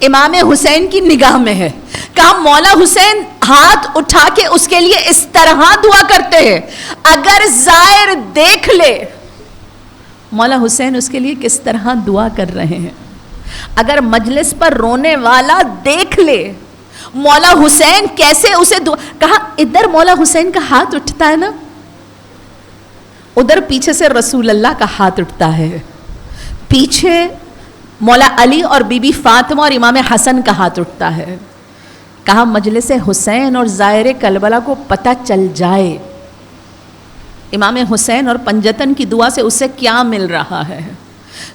امام حسین کی نگاہ میں ہے. کہا مولا حسین ہاتھ اٹھا کے اس کے لیے اس طرح دعا کرتے ہیں، اگر زائر دیکھ لے مولا حسین اس کے لیے کس طرح دعا کر رہے ہیں. اگر مجلس پر رونے والا دیکھ لے مولا حسین کیسے اسے دعا, کہا ادھر مولا حسین کا ہاتھ اٹھتا ہے نا, ادھر پیچھے سے رسول اللہ کا ہاتھ اٹھتا ہے, پیچھے مولا علی اور بی بی فاطمہ اور امام حسن کا ہاتھ اٹھتا ہے. کہا مجلس حسین اور زائر کربلا کو پتہ چل جائے امام حسین اور پنجتن کی دعا سے اسے کیا مل رہا ہے.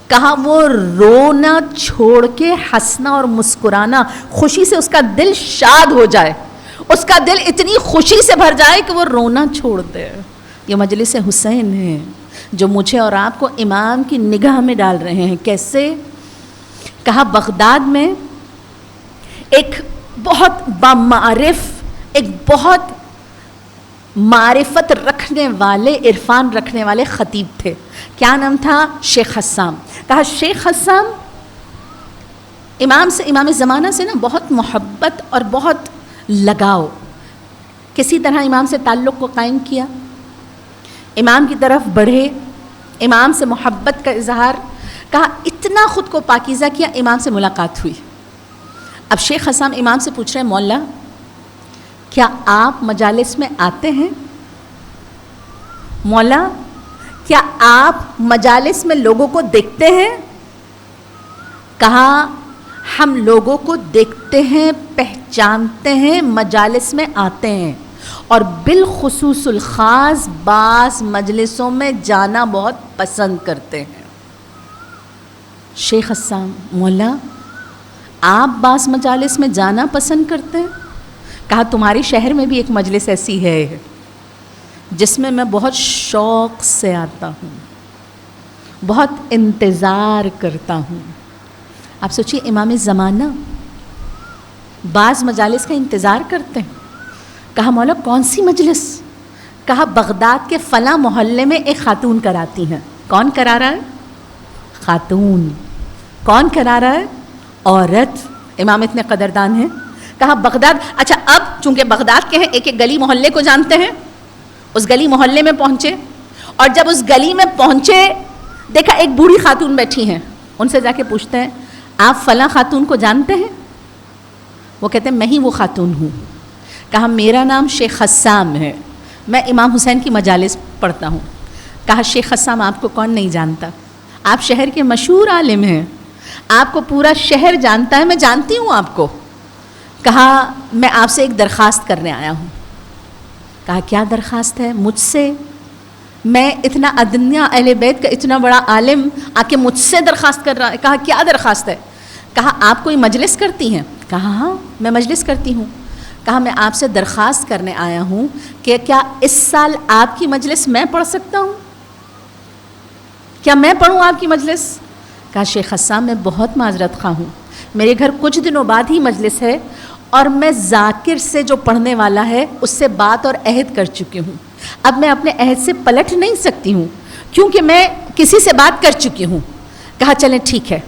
کہا وہ رونا چھوڑ کے ہنسنا اور مسکرانا, خوشی سے اس کا دل شاد ہو جائے, اس کا دل اتنی خوشی سے بھر جائے کہ وہ رونا چھوڑ دے. یہ مجلس حسین ہے جو مجھے اور آپ کو امام کی نگاہ میں ڈال رہے ہیں. کیسے؟ کہا بغداد میں ایک بہت بامعرف, ایک بہت معرفت رکھنے والے, عرفان رکھنے والے خطیب تھے. کیا نام تھا؟ شیخ حسام. کہا شیخ حسام امام زمانہ سے نا بہت محبت اور بہت لگاؤ, کسی طرح امام سے تعلق کو قائم کیا, امام کی طرف بڑھے, امام سے محبت کا اظہار. کہا اتنا خود کو پاکیزہ کیا, امام سے ملاقات ہوئی. اب شیخ حسام امام سے پوچھ رہے ہیں مولا کیا آپ مجالس میں آتے ہیں؟ مولا کیا آپ مجالس میں لوگوں کو دیکھتے ہیں؟ کہا ہم لوگوں کو دیکھتے ہیں, پہچانتے ہیں, مجالس میں آتے ہیں, اور بالخصوص الخاص بعض مجلسوں میں جانا بہت پسند کرتے ہیں. شیخ حسام مولا آپ بعض مجالس میں جانا پسند کرتے ہیں؟ کہا تمہارے شہر میں بھی ایک مجلس ایسی ہے جس میں میں بہت شوق سے آتا ہوں, بہت انتظار کرتا ہوں. آپ سوچئے امام زمانہ بعض مجالس کا انتظار کرتے ہیں. کہا مولا کون سی مجلس؟ کہا بغداد کے فلاں محلے میں ایک خاتون کراتی ہیں. کون کرا رہا ہے؟ خاتون. کون کرا رہا ہے؟ عورت. امام اتنے قدردان ہیں. کہا بغداد, اچھا اب چونکہ بغداد کے ہیں ایک ایک گلی محلے کو جانتے ہیں, اس گلی محلے میں پہنچے, اور جب اس گلی میں پہنچے دیکھا ایک بوڑھی خاتون بیٹھی ہیں, ان سے جا کے پوچھتے ہیں آپ فلاں خاتون کو جانتے ہیں؟ وہ کہتے ہیں میں ہی وہ خاتون ہوں. کہا میرا نام شیخ حسام ہے, میں امام حسین کی مجالس پڑھتا ہوں. کہا شیخ حسام آپ کو کون نہیں جانتا, آپ شہر کے مشہور عالم ہیں, آپ کو پورا شہر جانتا ہے, میں جانتی ہوں آپ کو. کہا میں آپ سے ایک درخواست کرنے آیا ہوں. کہا کیا درخواست ہے؟ مجھ سے, میں اتنا ادنیہ اہل بیت کا اتنا بڑا عالم آ کے مجھ سے درخواست کر رہا ہے. کہا کیا درخواست ہے؟ کہا آپ کوئی مجلس کرتی ہیں؟ کہا ہاں میں مجلس کرتی ہوں. کہا میں آپ سے درخواست کرنے آیا ہوں کہ کیا اس سال آپ کی مجلس میں پڑھ سکتا ہوں؟ کیا میں پڑھوں آپ کی مجلس؟ کہا شیخ حسام میں بہت معذرت خواہ ہوں, میرے گھر کچھ دنوں بعد ہی مجلس ہے, اور میں ذاکر سے جو پڑھنے والا ہے اس سے بات اور عہد کر چکی ہوں. اب میں اپنے عہد سے پلٹ نہیں سکتی ہوں کیونکہ میں کسی سے بات کر چکی ہوں. کہا چلیں ٹھیک ہے,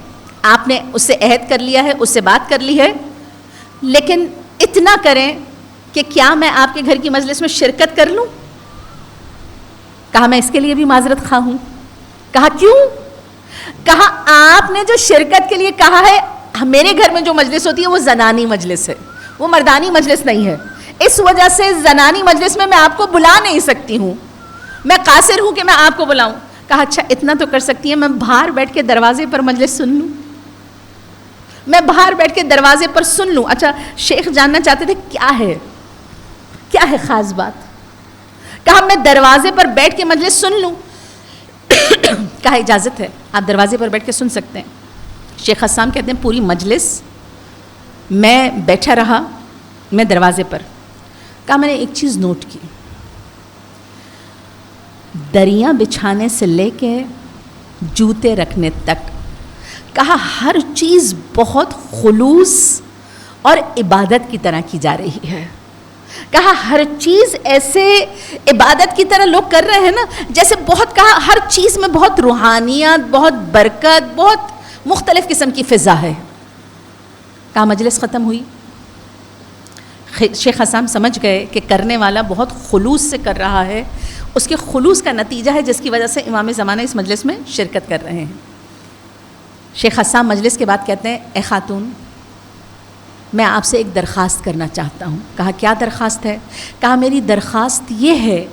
آپ نے اس سے عہد کر لیا ہے, اس سے بات کر لی ہے, لیکن اتنا کریں کہ کیا میں آپ کے گھر کی مجلس میں شرکت کر لوں؟ کہا میں اس کے لیے بھی معذرت خواہ ہوں. کہا کیوں؟ کہا آپ نے جو شرکت کے لیے کہا ہے, میرے گھر میں جو مجلس ہوتی ہے وہ زنانی مجلس ہے, وہ مردانی مجلس نہیں ہے, اس وجہ سے زنانی مجلس میں آپ کو بلا نہیں سکتی ہوں, میں قاصر ہوں کہ میں آپ کو بلاؤں. کہا اچھا اتنا تو کر سکتی ہیں, میں باہر بیٹھ کے دروازے پر مجلس سن لوں, میں باہر بیٹھ کے دروازے پر سن لوں. اچھا شیخ جاننا چاہتے تھے کیا ہے خاص بات؟ کہا میں دروازے پر بیٹھ کے مجلس سن لوں. کہا اجازت ہے, آپ دروازے پر بیٹھ کے سن سکتے ہیں. شیخ حسام کہتے ہیں پوری مجلس میں بیٹھا رہا, میں دروازے پر. کہا میں نے ایک چیز نوٹ کی, دریاں بچھانے سے لے کے جوتے رکھنے تک, کہا ہر چیز بہت خلوص اور عبادت کی طرح کی جا رہی ہے. کہا ہر چیز ایسے عبادت کی طرح لوگ کر رہے ہیں نا جیسے بہت, کہا ہر چیز میں بہت روحانیت, بہت برکت, بہت مختلف قسم کی فضا ہے. کہا مجلس ختم ہوئی. شیخ حسام سمجھ گئے کہ کرنے والا بہت خلوص سے کر رہا ہے, اس کے خلوص کا نتیجہ ہے جس کی وجہ سے امام زمانہ اس مجلس میں شرکت کر رہے ہیں۔ شیخ حسان مجلس کے بعد کہتے ہیں اے خاتون میں آپ سے ایک درخواست کرنا چاہتا ہوں۔ کہا کیا درخواست ہے؟ کہا میری درخواست یہ ہے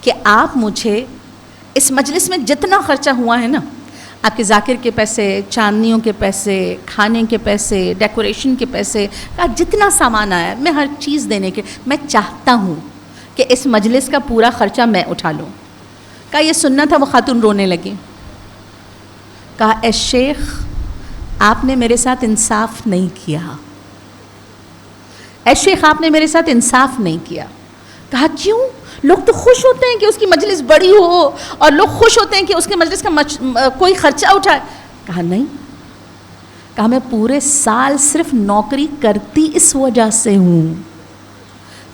کہ آپ مجھے اس مجلس میں جتنا خرچہ ہوا ہے نا، آپ کے ذاکر کے پیسے، چاندنیوں کے پیسے، کھانے کے پیسے، ڈیکوریشن کے پیسے، کہا جتنا سامان آیا ہے میں ہر چیز دینے کے میں چاہتا ہوں کہ اس مجلس کا پورا خرچہ میں اٹھا لوں۔ کہا یہ سننا تھا، وہ خاتون رونے لگی۔ کہا اے شیخ آپ نے میرے ساتھ انصاف نہیں کیا، اے شیخ آپ نے میرے ساتھ انصاف نہیں کیا۔ کہا کیوں؟ لوگ تو خوش ہوتے ہیں کہ اس کی مجلس بڑی ہو، اور لوگ خوش ہوتے ہیں کہ اس کے مجلس کا کوئی خرچہ اٹھائے۔ کہا نہیں، کہا میں پورے سال صرف نوکری کرتی اس وجہ سے ہوں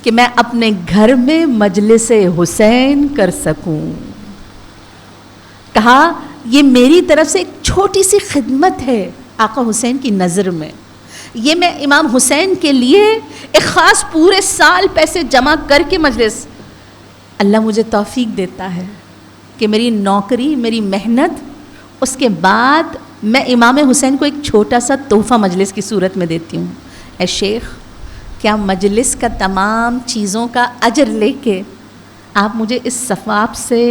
کہ میں اپنے گھر میں مجلس حسین کر سکوں۔ کہا یہ میری طرف سے ایک چھوٹی سی خدمت ہے آقا حسین کی نظر میں، یہ میں امام حسین کے لیے ایک خاص پورے سال پیسے جمع کر کے مجلس، اللہ مجھے توفیق دیتا ہے کہ میری نوکری، میری محنت، اس کے بعد میں امام حسین کو ایک چھوٹا سا تحفہ مجلس کی صورت میں دیتی ہوں۔ اے شیخ کیا مجلس کا تمام چیزوں کا اجر لے کے آپ مجھے اس ثواب سے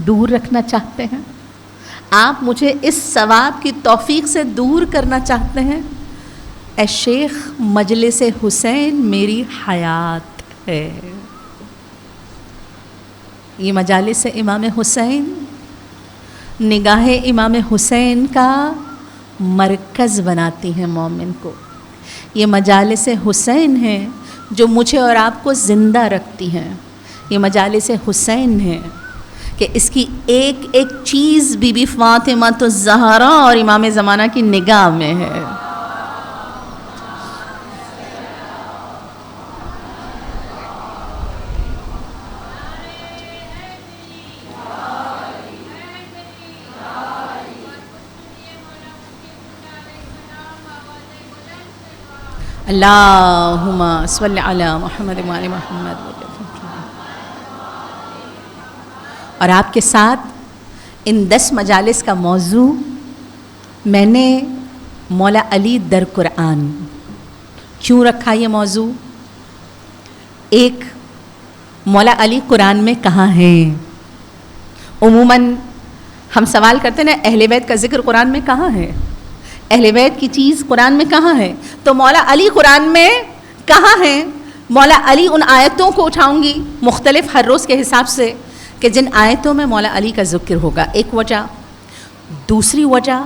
دور رکھنا چاہتے ہیں؟ آپ مجھے اس ثواب کی توفیق سے دور کرنا چاہتے ہیں؟ اے شیخ مجلس حسین میری حیات ہے، یہ مجالس امام حسین نگاہ امام حسین کا مرکز بناتی ہیں مومن کو، یہ مجالس حسین ہیں جو مجھے اور آپ کو زندہ رکھتی ہیں، یہ مجالس حسین ہیں کہ اس کی ایک ایک چیز بی بی فاطمہ الزہرا اور امام زمانہ کی نگاہ میں ہے۔ اللہم صلی علی محمد وعلی محمد۔ اور آپ کے ساتھ ان 10 مجالس کا موضوع میں نے مولا علی در قرآن کیوں رکھا؟ یہ موضوع ایک، مولا علی قرآن میں کہاں ہیں؟ عموماً ہم سوال کرتے ہیں نا اہل بیت کا ذکر قرآن میں کہاں ہے، اہل بیت کی چیز قرآن میں کہاں ہے؟ تو مولا علی قرآن میں کہاں ہیں؟ مولا علی ان آیتوں کو اٹھاؤں گی مختلف ہر روز کے حساب سے کہ جن آیتوں میں مولا علی کا ذکر ہوگا، ایک وجہ۔ دوسری وجہ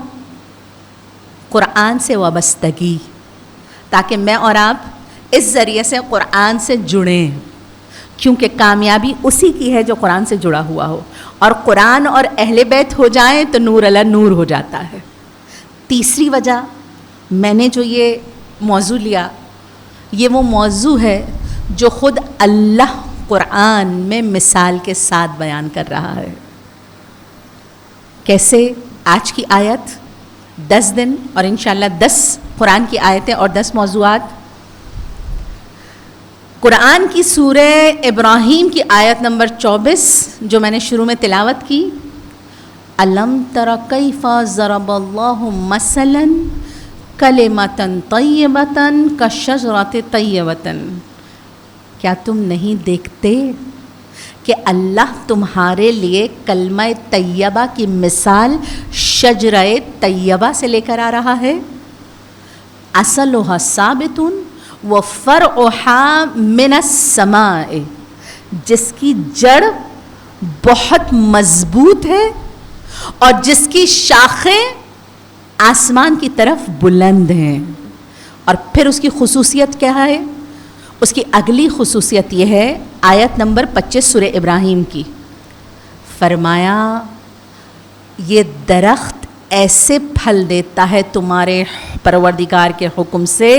قرآن سے وابستگی، تاکہ میں اور آپ اس ذریعے سے قرآن سے جڑیں، کیونکہ کامیابی اسی کی ہے جو قرآن سے جڑا ہوا ہو، اور قرآن اور اہل بیت ہو جائیں تو نور علی نور ہو جاتا ہے۔ تیسری وجہ میں نے جو یہ موضوع لیا، یہ وہ موضوع ہے جو خود اللہ قرآن میں مثال کے ساتھ بیان کر رہا ہے۔ کیسے؟ آج کی آیت 10 دن اور انشاءاللہ 10 قرآن کی آیتیں اور 10 موضوعات۔ قرآن کی سورہ ابراہیم کی آیت نمبر 24 جو میں نے شروع میں تلاوت کی، الم تر کیف ضرب اللہ مثلا کلمۃ طیبۃ کشجرۃ طیبۃ، کیا تم نہیں دیکھتے کہ اللہ تمہارے لیے کلمہ طیبہ کی مثال شجرہ طیبہ سے لے کر آ رہا ہے؟ اصلها ثابت وفرعها من السماء، جس کی جڑ بہت مضبوط ہے اور جس کی شاخیں آسمان کی طرف بلند ہیں۔ اور پھر اس کی خصوصیت کیا ہے؟ اس کی اگلی خصوصیت یہ ہے، آیت نمبر 25 سورہ ابراہیم کی، فرمایا یہ درخت ایسے پھل دیتا ہے تمہارے پروردگار کے حکم سے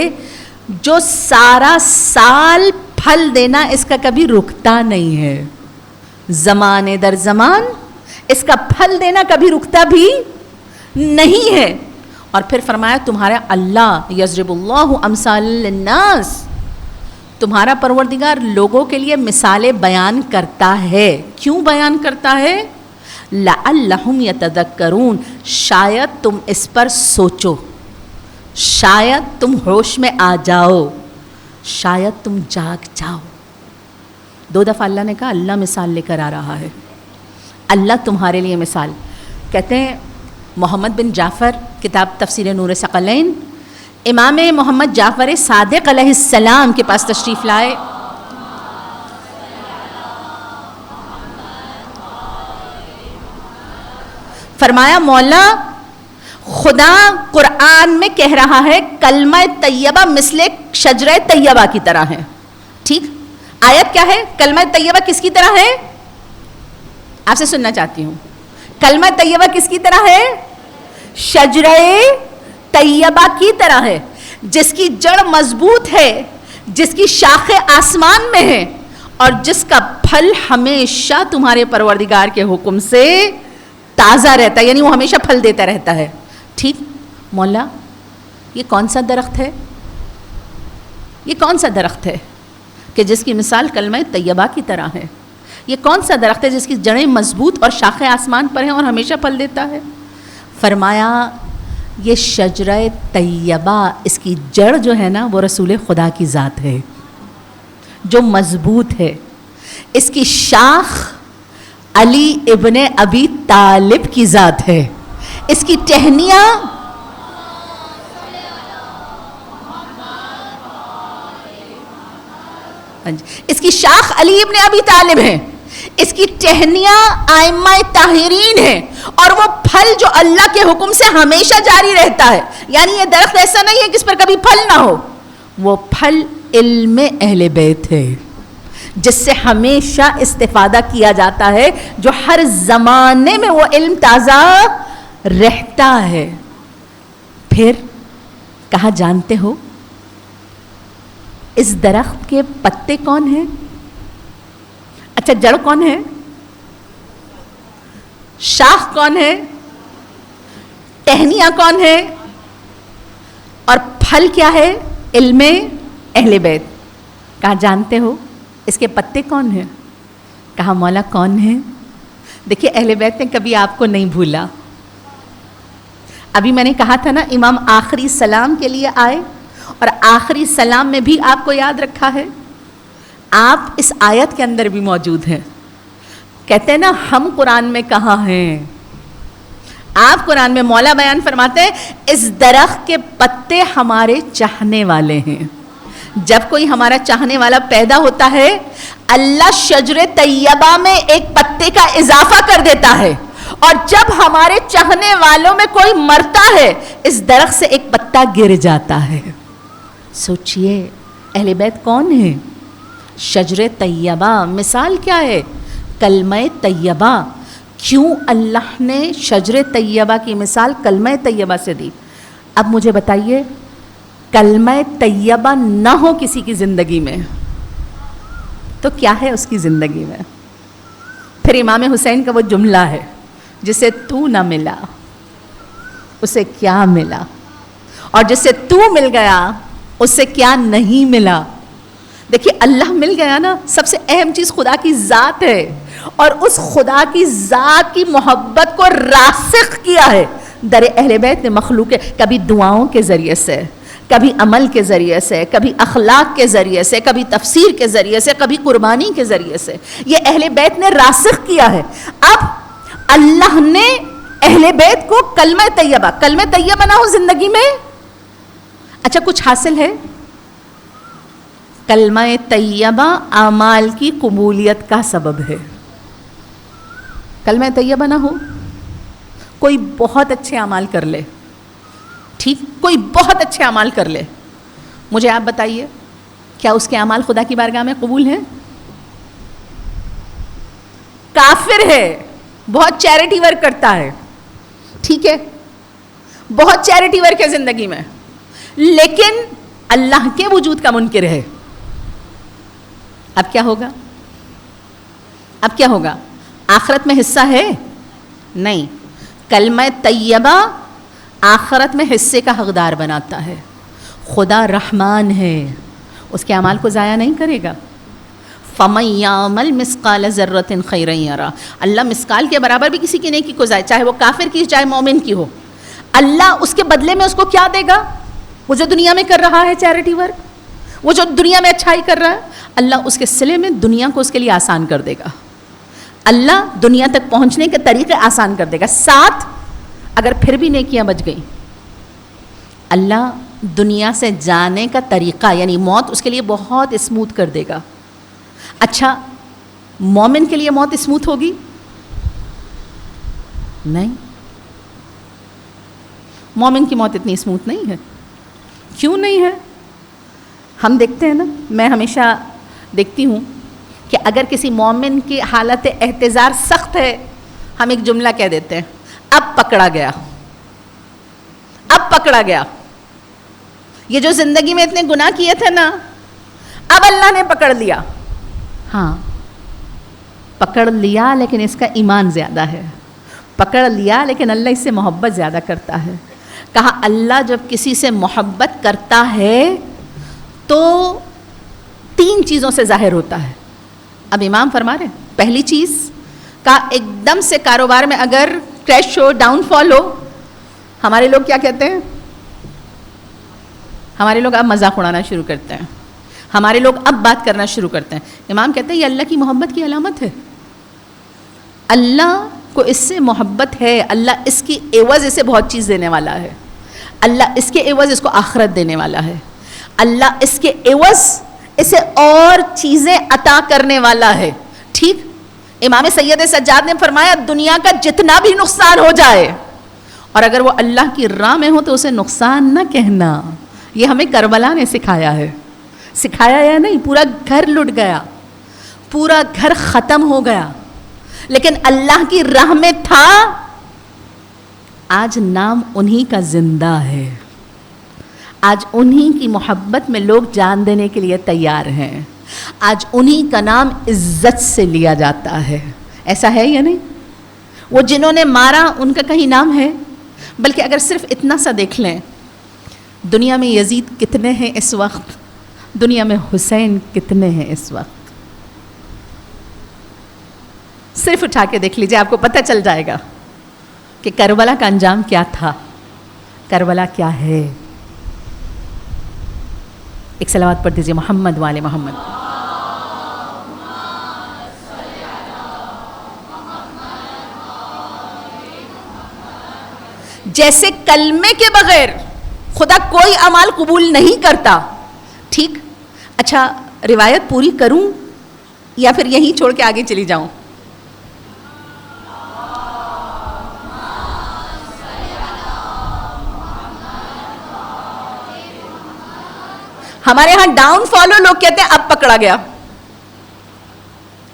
جو سارا سال پھل دینا اس کا کبھی رکتا نہیں ہے، زمانے در زمان اس کا پھل دینا کبھی رکتا بھی نہیں ہے۔ اور پھر فرمایا تمہارا اللہ یضرب اللہ امثال للناس، تمہارا پروردگار لوگوں کے لیے مثالیں بیان کرتا ہے. کیوں بیان کرتا ہے؟ لعلہم یتذکرون، شاید تم اس پر سوچو، شاید تم ہوش میں آ جاؤ، شاید تم جاگ جاؤ. 2 دفعہ اللہ نے کہا اللہ مثال لے کر آ رہا ہے، اللہ تمہارے لیے مثال. کہتے ہیں محمد بن جعفر، کتاب تفسیر نور ثقلین، امام محمد جعفر صادق علیہ السلام کے پاس تشریف لائے. فرمایا مولا خدا قرآن میں کہہ رہا ہے کلمہ طیبہ مثل شجرہ طیبہ کی طرح ہے. ٹھیک، آیت کیا ہے؟ کلمہ طیبہ کس کی طرح ہے؟ آپ سے سننا چاہتی ہوں. کلمہ طیبہ کس کی طرح ہے؟ شجرہ طیبہ کی طرح ہے، جس کی جڑ مضبوط ہے، جس کی شاخیں آسمان میں ہے، اور جس کا پھل ہمیشہ تمہارے پروردگار کے حکم سے تازہ رہتا ہے، یعنی وہ ہمیشہ پھل دیتا رہتا ہے. ٹھیک، مولا یہ کون سا درخت ہے؟ یہ کون سا درخت ہے کہ جس کی مثال کلمہ طیبہ کی طرح ہے؟ یہ کون سا درخت ہے جس کی جڑیں مضبوط اور شاخیں آسمان پر ہیں اور ہمیشہ پھل دیتا ہے؟ فرمایا یہ شجرہ طیبہ، اس کی جڑ جو ہے نا وہ رسول خدا کی ذات ہے جو مضبوط ہے. اس کی شاخ علی ابن ابی طالب کی ذات ہے. اس کی ٹہنیاں اس کی شاخ علی ابن ابی طالب ہے، اس کی ٹہنیاں ائمہ طاہرین ہیں، اور وہ پھل جو اللہ کے حکم سے ہمیشہ جاری رہتا ہے. یعنی یہ درخت ایسا نہیں ہے جس پر کبھی پھل نہ ہو، وہ پھل علم اہل بیت ہے جس سے ہمیشہ استفادہ کیا جاتا ہے، جو ہر زمانے میں وہ علم تازہ رہتا ہے. پھر کہا جانتے ہو اس درخت کے پتے کون ہیں؟ اچھا جڑ کون ہے؟ شاخ کون ہے؟ ٹہنیاں کون ہے؟ اور پھل کیا ہے؟ علم اہل بیت. کہا جانتے ہو اس کے پتے کون ہیں؟ کہا مولا کون ہیں؟ دیکھیے اہل بیت نے کبھی آپ کو نہیں بھولا. ابھی میں نے کہا تھا نا امام آخری سلام کے لیے آئے، اور آخری سلام میں بھی آپ کو یاد رکھا ہے. آپ اس آیت کے اندر بھی موجود ہیں. کہتے ہیں نا ہم قرآن میں کہاں ہیں؟ آپ قرآن میں مولا بیان فرماتے ہیں اس درخت کے پتے ہمارے چاہنے والے ہیں. جب کوئی ہمارا چاہنے والا پیدا ہوتا ہے اللہ شجر طیبہ میں ایک پتے کا اضافہ کر دیتا ہے، اور جب ہمارے چاہنے والوں میں کوئی مرتا ہے اس درخت سے ایک پتا گر جاتا ہے. سوچئے اہل بیت کون ہے؟ شجر طیبہ. مثال کیا ہے؟ کلمہ طیبہ. کیوں اللہ نے شجر طیبہ کی مثال کلمہ طیبہ سے دی؟ اب مجھے بتائیے کلمہ طیبہ نہ ہو کسی کی زندگی میں تو کیا ہے اس کی زندگی میں؟ پھر امام حسین کا وہ جملہ ہے جسے تو نہ ملا اسے کیا ملا، اور جسے تو مل گیا اس سے کیا نہیں ملا. دیکھیے اللہ مل گیا نا، سب سے اہم چیز خدا کی ذات ہے، اور اس خدا کی ذات کی محبت کو راسخ کیا ہے در اہل بیت نے مخلوق. کبھی دعاؤں کے ذریعے سے، کبھی عمل کے ذریعے سے، کبھی اخلاق کے ذریعے سے، کبھی تفسیر کے ذریعے سے، کبھی قربانی کے ذریعے سے، یہ اہل بیت نے راسخ کیا ہے. اب اللہ نے اہل بیت کو کلمہ طیبہ نہ ہو زندگی میں، اچھا کچھ حاصل ہے؟ کلمہ طیبہ اعمال کی قبولیت کا سبب ہے. کلمہ طیبہ نہ ہو، کوئی بہت اچھے اعمال کر لے، ٹھیک، کوئی بہت اچھے اعمال کر لے، مجھے آپ بتائیے کیا اس کے اعمال خدا کی بارگاہ میں قبول ہیں؟ کافر ہے، بہت چیریٹی ورک کرتا ہے، ٹھیک ہے، بہت چیریٹی ورک ہے زندگی میں، لیکن اللہ کے وجود کا منکر ہے. اب کیا ہوگا؟ اب کیا ہوگا؟ آخرت میں حصہ ہے؟ نہیں. کلمہ طیبہ آخرت میں حصے کا حقدار بناتا ہے. خدا رحمان ہے، اس کے اعمال کو ضائع نہیں کرے گا. فَمَن يَعْمَلْ مِثْقَالَ ذَرَّةٍ خَيْرًا يَرَهُ. اللہ مثقال کے برابر بھی کسی کی نیکی کو ضائع, چاہے وہ کافر کی چاہے مومن کی ہو, اللہ اس کے بدلے میں اس کو کیا دے گا؟ وہ جو دنیا میں کر رہا ہے چیریٹی ورک, وہ جو دنیا میں اچھائی کر رہا ہے, اللہ اس کے صلے میں دنیا کو اس کے لیے آسان کر دے گا. اللہ دنیا تک پہنچنے کے طریقے آسان کر دے گا. ساتھ اگر پھر بھی نیکیاں بچ گئیں, اللہ دنیا سے جانے کا طریقہ یعنی موت اس کے لیے بہت اسموتھ کر دے گا. اچھا, مومن کے لیے موت اسموتھ ہوگی؟ نہیں, مومن کی موت اتنی اسموتھ نہیں ہے. کیوں نہیں ہے؟ ہم دیکھتے ہیں نا, میں ہمیشہ دیکھتی ہوں کہ اگر کسی مومن کی حالت احتضار سخت ہے, ہم ایک جملہ کہہ دیتے ہیں, اب پکڑا گیا, اب پکڑا گیا. یہ جو زندگی میں اتنے گناہ کیے تھے نا, اب اللہ نے پکڑ لیا. ہاں پکڑ لیا, لیکن اس کا ایمان زیادہ ہے. پکڑ لیا لیکن اللہ اس سے محبت زیادہ کرتا ہے. کہا اللہ جب کسی سے محبت کرتا ہے تو 3 چیزوں سے ظاہر ہوتا ہے. اب امام فرما رہے ہیں, پہلی چیز کا ایک دم سے کاروبار میں اگر کریش ہو, ڈاؤن فال ہو, ہمارے لوگ کیا کہتے ہیں؟ ہمارے لوگ اب مذاق اڑانا شروع کرتے ہیں, ہمارے لوگ اب بات کرنا شروع کرتے ہیں. امام کہتے ہیں یہ اللہ کی محبت کی علامت ہے. اللہ کو اس سے محبت ہے, اللہ اس کی عوض اسے بہت چیز دینے والا ہے. اللہ اس کے عوض اس کو آخرت دینے والا ہے. اللہ اس کے عوض اسے اور چیزیں عطا کرنے والا ہے. ٹھیک, امام سید سجاد نے فرمایا دنیا کا جتنا بھی نقصان ہو جائے اور اگر وہ اللہ کی راہ میں ہو تو اسے نقصان نہ کہنا. یہ ہمیں کربلا نے سکھایا ہے. سکھایا یا نہیں؟ پورا گھر لٹ گیا, پورا گھر ختم ہو گیا, لیکن اللہ کی راہ میں تھا. آج نام انہی کا زندہ ہے. آج انہی کی محبت میں لوگ جان دینے کے لیے تیار ہیں. آج انہی کا نام عزت سے لیا جاتا ہے. ایسا ہے یا نہیں؟ وہ جنہوں نے مارا ان کا کہیں نام ہے؟ بلکہ اگر صرف اتنا سا دیکھ لیں, دنیا میں یزید کتنے ہیں اس وقت, دنیا میں حسین کتنے ہیں اس وقت. صرف اٹھا کے دیکھ لیجئے, آپ کو پتہ چل جائے گا کہ کربلا کا انجام کیا تھا, کربلا کیا ہے. ایک صلوات پڑھ دیجئے محمد والے محمد. جیسے کلمے کے بغیر خدا کوئی اعمال قبول نہیں کرتا. ٹھیک, اچھا روایت پوری کروں یا پھر یہیں چھوڑ کے آگے چلی جاؤں؟ ہمارے ہاں ڈاؤن فالو لوگ کہتے ہیں اب پکڑا گیا.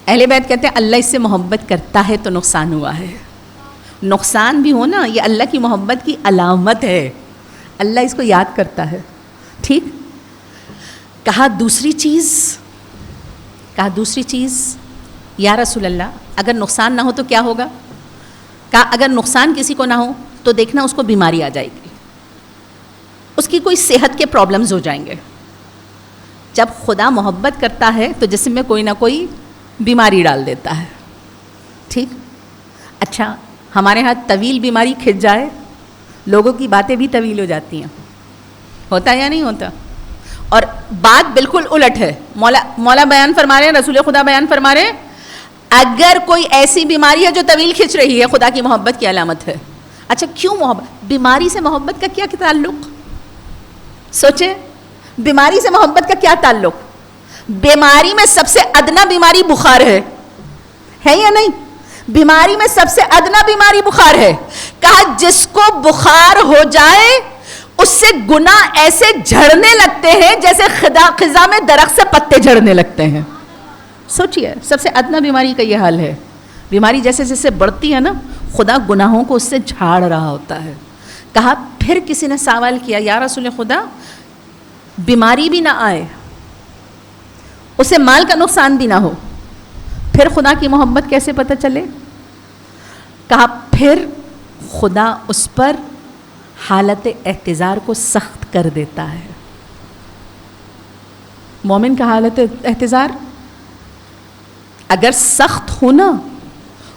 اہل بیت کہتے ہیں اللہ اس سے محبت کرتا ہے تو نقصان ہوا ہے. نقصان بھی ہو نا, یہ اللہ کی محبت کی علامت ہے. اللہ اس کو یاد کرتا ہے. ٹھیک, کہا دوسری چیز یا رسول اللہ اگر نقصان نہ ہو تو کیا ہوگا؟ کہا اگر نقصان کسی کو نہ ہو تو دیکھنا اس کو بیماری آ جائے گی, اس کی کوئی صحت کے پرابلمز ہو جائیں گے. جب خدا محبت کرتا ہے تو جسم میں کوئی نہ کوئی بیماری ڈال دیتا ہے. ٹھیک, اچھا ہمارے ہاں طویل بیماری کھچ جائے, لوگوں کی باتیں بھی طویل ہو جاتی ہیں. ہوتا یا نہیں ہوتا؟ اور بات بالکل الٹ ہے. مولا بیان فرما رہے ہیں, رسول خدا بیان فرما رہے ہیں, اگر کوئی ایسی بیماری ہے جو طویل کھنچ رہی ہے خدا کی محبت کی علامت ہے. اچھا کیوں محبت؟ بیماری سے محبت کا کیا تعلق؟ سوچیں, بیماری سے محبت کا کیا تعلق؟ بیماری میں سب سے ادنا بیماری بخار ہے یا نہیں؟ بیماری میں سب سے ادنا بیماری بخار ہے. کہا جس کو بخار ہو جائے اس سے گناہ ایسے جھڑنے لگتے ہیں جیسے خزاں میں درخت سے پتے جھڑنے لگتے ہیں. سوچئے, سب سے ادنا بیماری کا یہ حال ہے. بیماری جیسے جیسے بڑھتی ہے نا, خدا گناہوں کو اس سے جھاڑ رہا ہوتا ہے. کہا پھر کسی نے سوال کیا, یا رسول خدا بیماری بھی نہ آئے, اسے مال کا نقصان بھی نہ ہو, پھر خدا کی محبت کیسے پتہ چلے؟ کہا پھر خدا اس پر حالت احتضار کو سخت کر دیتا ہے. مومن کا حالت احتضار اگر سخت ہو نا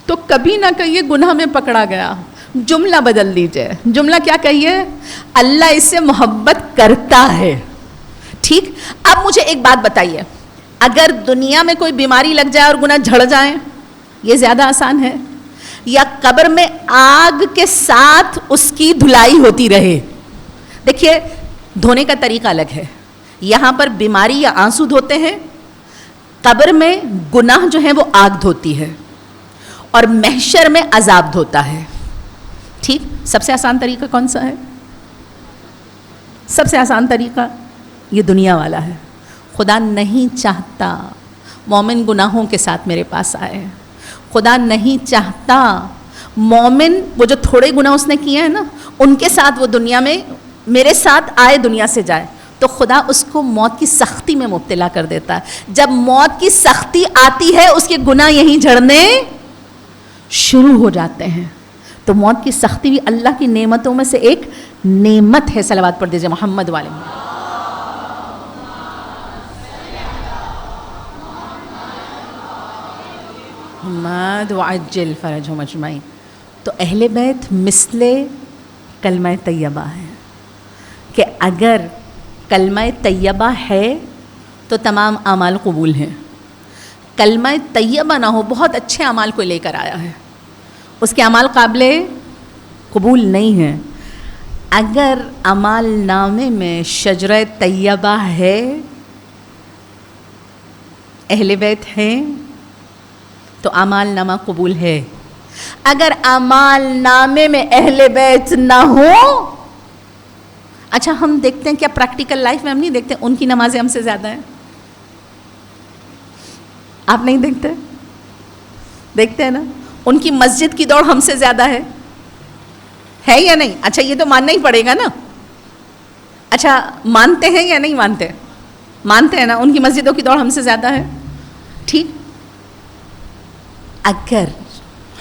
تو کبھی نہ کہیے گناہ میں پکڑا گیا، جملہ بدل دیجئے. جملہ کیا کہیے؟ اللہ اس سے محبت کرتا ہے. ٹھیک. اب مجھے ایک بات بتائیے، اگر دنیا میں کوئی بیماری لگ جائے اور گناہ جھڑ جائیں، یہ زیادہ آسان ہے یا قبر میں آگ کے ساتھ اس کی دھلائی ہوتی رہے؟ دیکھیے دھونے کا طریقہ الگ ہے. یہاں پر بیماری یا آنسو دھوتے ہیں، قبر میں گناہ جو ہیں وہ آگ دھوتی ہے اور محشر میں عذاب دھوتا ہے. ٹھیک. سب سے آسان طریقہ کون سا ہے؟ سب سے آسان طریقہ یہ دنیا والا ہے. خدا نہیں چاہتا مومن گناہوں کے ساتھ میرے پاس آئے. خدا نہیں چاہتا مومن وہ جو تھوڑے گناہ اس نے کیے ہیں نا ان کے ساتھ وہ دنیا میں میرے ساتھ آئے، دنیا سے جائے. تو خدا اس کو موت کی سختی میں مبتلا کر دیتا ہے. جب موت کی سختی آتی ہے اس کے گناہ یہیں جھڑنے شروع ہو جاتے ہیں. تو موت کی سختی بھی اللہ کی نعمتوں میں سے ایک نعمت ہے. صلوات پڑھ دیجیے محمد والے. محمد وعجل فرجہم اجمعین. تو اہل بیت مثل کلمہ طیبہ ہے کہ اگر کلمہ طیبہ ہے تو تمام اعمال قبول ہیں. کلمہ طیبہ نہ ہو، بہت اچھے اعمال کو لے کر آیا ہے، اس کے اعمال قابل قبول نہیں ہیں. اگر اعمال نامے میں شجرہ طیبہ ہے، اہل بیت ہیں، تو اعمال نامہ قبول ہے. اگر اعمال نامے میں اہل بیت نہ ہو، اچھا ہم دیکھتے ہیں کیا پریکٹیکل لائف میں ہم نہیں دیکھتے ان کی نمازیں ہم سے زیادہ ہیں؟ آپ نہیں دیکھتے؟ دیکھتے ہیں نا. ان کی مسجد کی دوڑ ہم سے زیادہ ہے یا نہیں؟ اچھا یہ تو ماننا ہی پڑے گا نا. اچھا مانتے ہیں یا نہیں مانتے؟ مانتے ہیں نا. ان کی مسجدوں کی دوڑ ہم سے زیادہ ہے. ٹھیک. اگر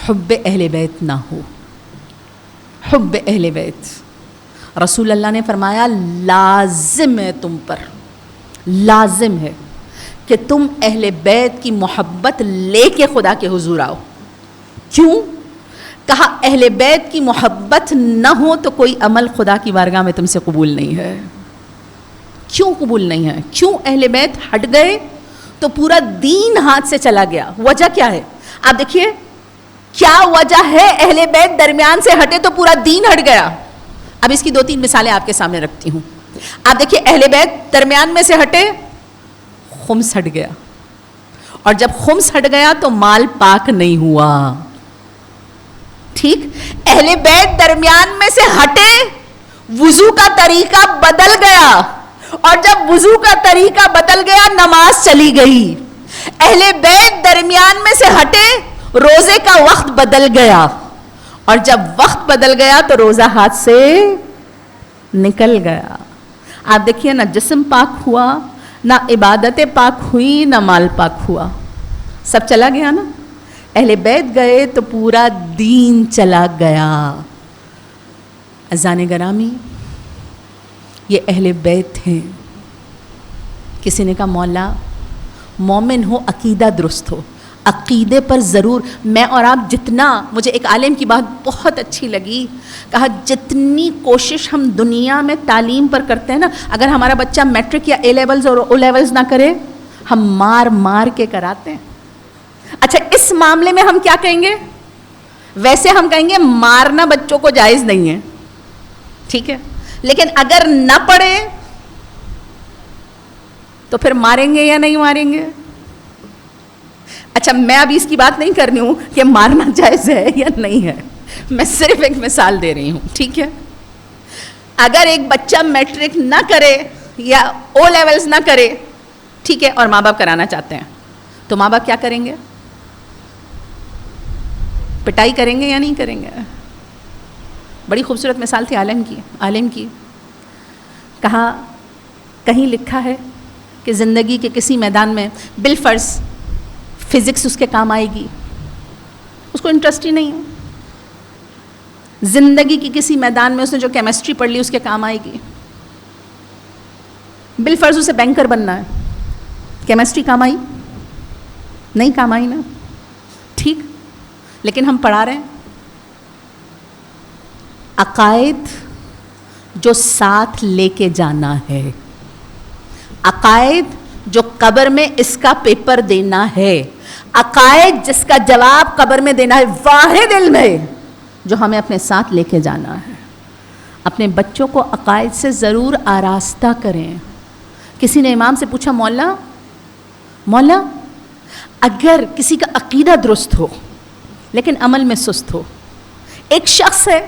حب اہل بیت نہ ہو، حب اہل بیت، رسول اللہ نے فرمایا لازم ہے تم پر، لازم ہے کہ تم اہل بیت کی محبت لے کے خدا کے حضور آؤ. کیوں؟ کہا اہل بیت کی محبت نہ ہو تو کوئی عمل خدا کی بارگاہ میں تم سے قبول نہیں ہے. کیوں قبول نہیں ہے؟ کیوں اہل بیت ہٹ گئے تو پورا دین ہاتھ سے چلا گیا؟ وجہ کیا ہے؟ آپ دیکھیے کیا وجہ ہے اہل بیت درمیان سے ہٹے تو پورا دین ہٹ گیا. اب اس کی 2-3 مثالیں آپ کے سامنے رکھتی ہوں. آپ دیکھیے اہل بیت درمیان میں سے ہٹے، خمس ہٹ گیا، اور جب خمس ہٹ گیا تو مال پاک نہیں ہوا. ٹھیک. اہل بیت درمیان میں سے ہٹے، وضو کا طریقہ بدل گیا، اور جب وضو کا طریقہ بدل گیا نماز چلی گئی. اہل بیت درمیان میں سے ہٹے، روزے کا وقت بدل گیا، اور جب وقت بدل گیا تو روزہ ہاتھ سے نکل گیا. آپ دیکھیے نہ جسم پاک ہوا، نہ عبادت پاک ہوئی، نہ مال پاک ہوا، سب چلا گیا نا. اہل بیت گئے تو پورا دین چلا گیا. اذان گرامی یہ اہل بیت ہیں. کسی نے کہا مولا مومن ہو، عقیدہ درست ہو. عقیدے پر ضرور میں اور آپ جتنا، مجھے ایک عالم کی بات بہت اچھی لگی، کہا جتنی کوشش ہم دنیا میں تعلیم پر کرتے ہیں نا، اگر ہمارا بچہ میٹرک یا اے لیولز اور او لیولز نہ کرے ہم مار مار کے کراتے ہیں. اچھا اس معاملے میں ہم کیا کہیں گے؟ ویسے ہم کہیں گے مارنا بچوں کو جائز نہیں ہے، ٹھیک ہے، لیکن اگر نہ پڑھے تو پھر ماریں گے یا نہیں ماریں گے؟ اچھا میں ابھی اس کی بات نہیں کر رہی ہوں کہ مارنا جائز ہے یا نہیں ہے، میں صرف ایک مثال دے رہی ہوں. ٹھیک ہے. اگر ایک بچہ میٹرک نہ کرے یا او لیولز نہ کرے، ٹھیک ہے، اور ماں باپ کرانا چاہتے ہیں، تو ماں باپ کیا کریں گے؟ پٹائی کریں گے یا نہیں کریں گے؟ بڑی خوبصورت مثال تھی عالم کی. کہا کہیں لکھا ہے کہ زندگی کے کسی میدان میں بالفرض فزکس اس کے کام آئے گی، اس کو انٹرسٹ ہی نہیں ہے. زندگی کی کسی میدان میں اس نے جو کیمسٹری پڑھ لی اس کے کام آئے گی. بالفرض اسے بینکر بننا ہے، کیمسٹری کام آئی؟ نہیں کام آئی نا، ٹھیک، لیکن ہم پڑھا رہے ہیں عقائد جو ساتھ لے کے جانا ہے، عقائد جو قبر میں اس کا پیپر دینا ہے، عقائد جس کا جواب قبر میں دینا ہے، واحد علم ہے جو ہمیں اپنے ساتھ لے کے جانا ہے۔ اپنے بچوں کو عقائد سے ضرور آراستہ کریں۔ کسی نے امام سے پوچھا، مولا اگر کسی کا عقیدہ درست ہو لیکن عمل میں سست ہو، ایک شخص ہے